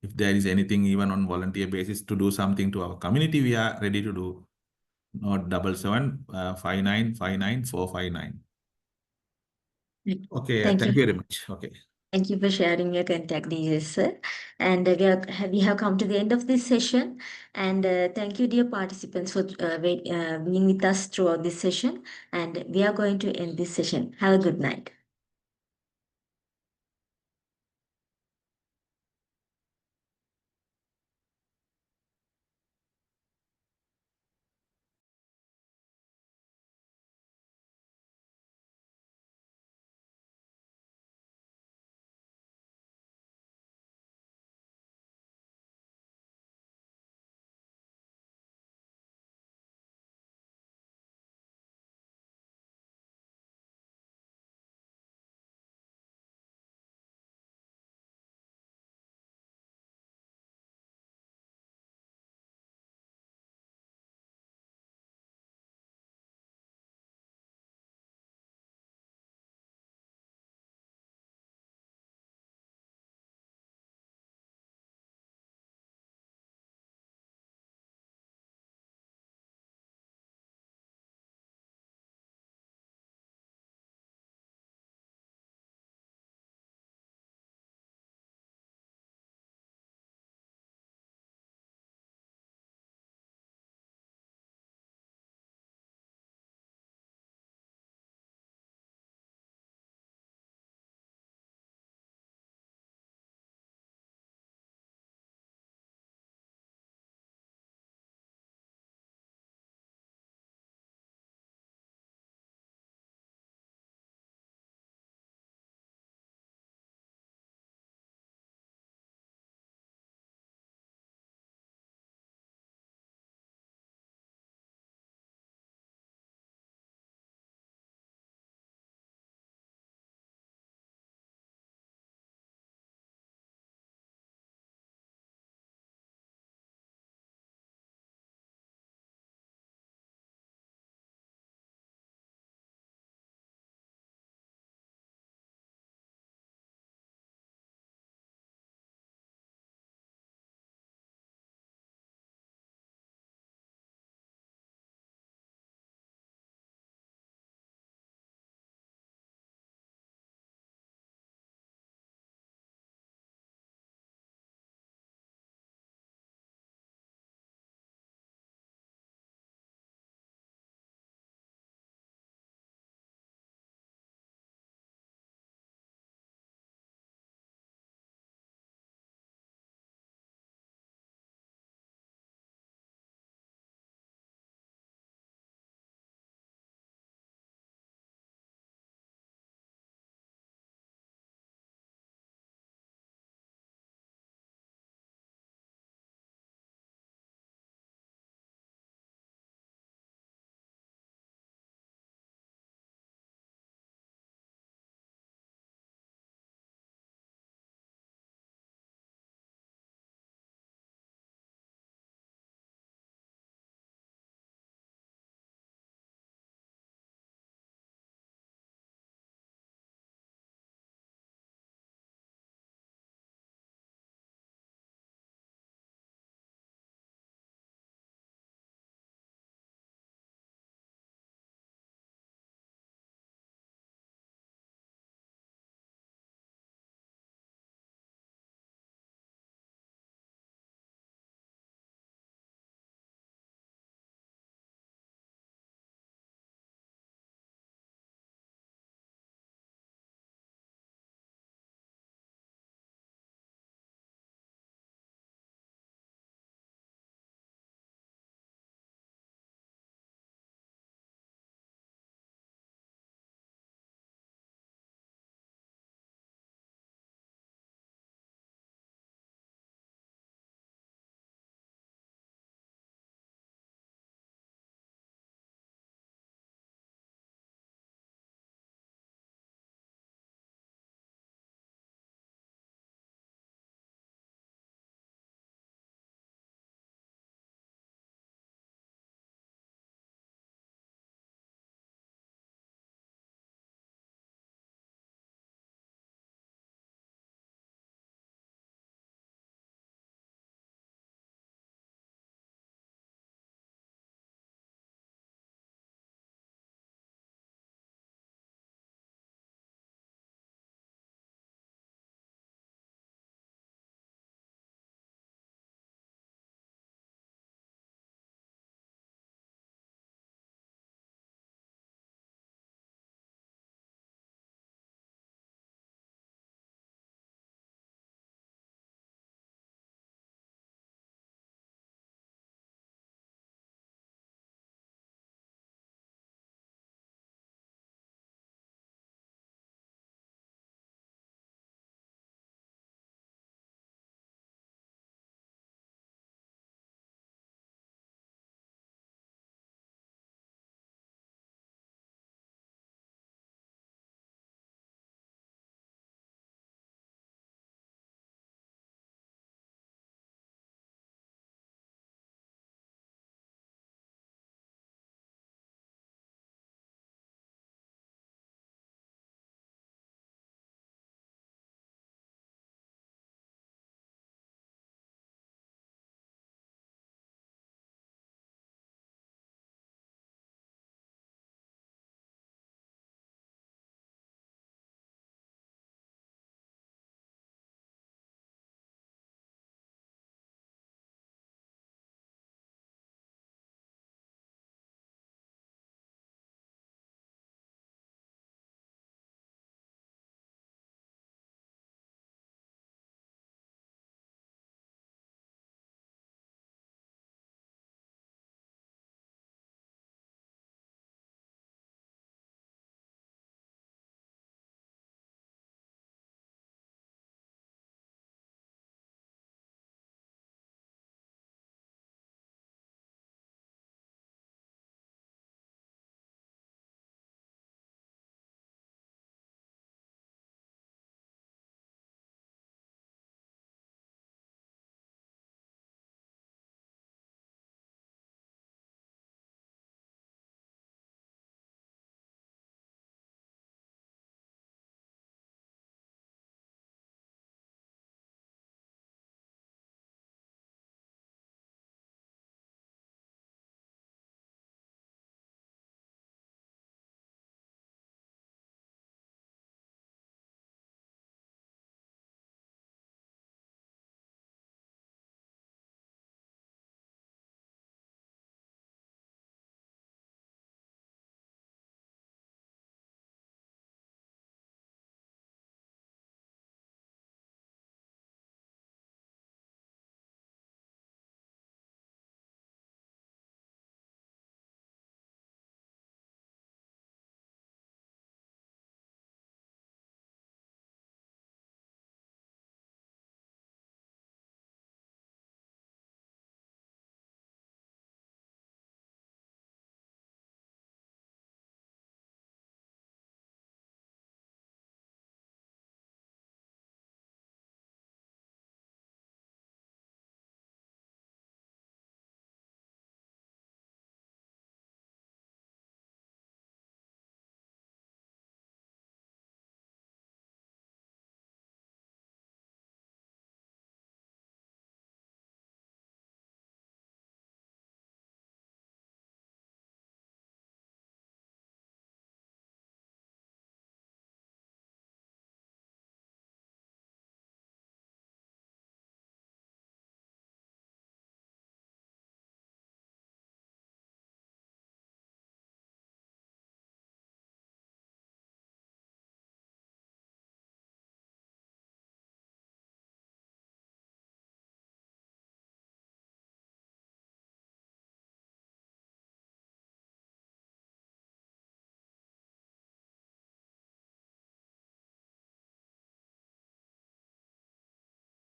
If there is anything even on volunteer basis to do something to our community, we are ready to do. Note 7759599459. Okay, Thank thank you. you very much. Okay. Thank you for sharing your contact details, sir. And we have come to the end of this session. And thank you, dear participants, for being with us throughout this session. And we are going to end this session. Have a good night.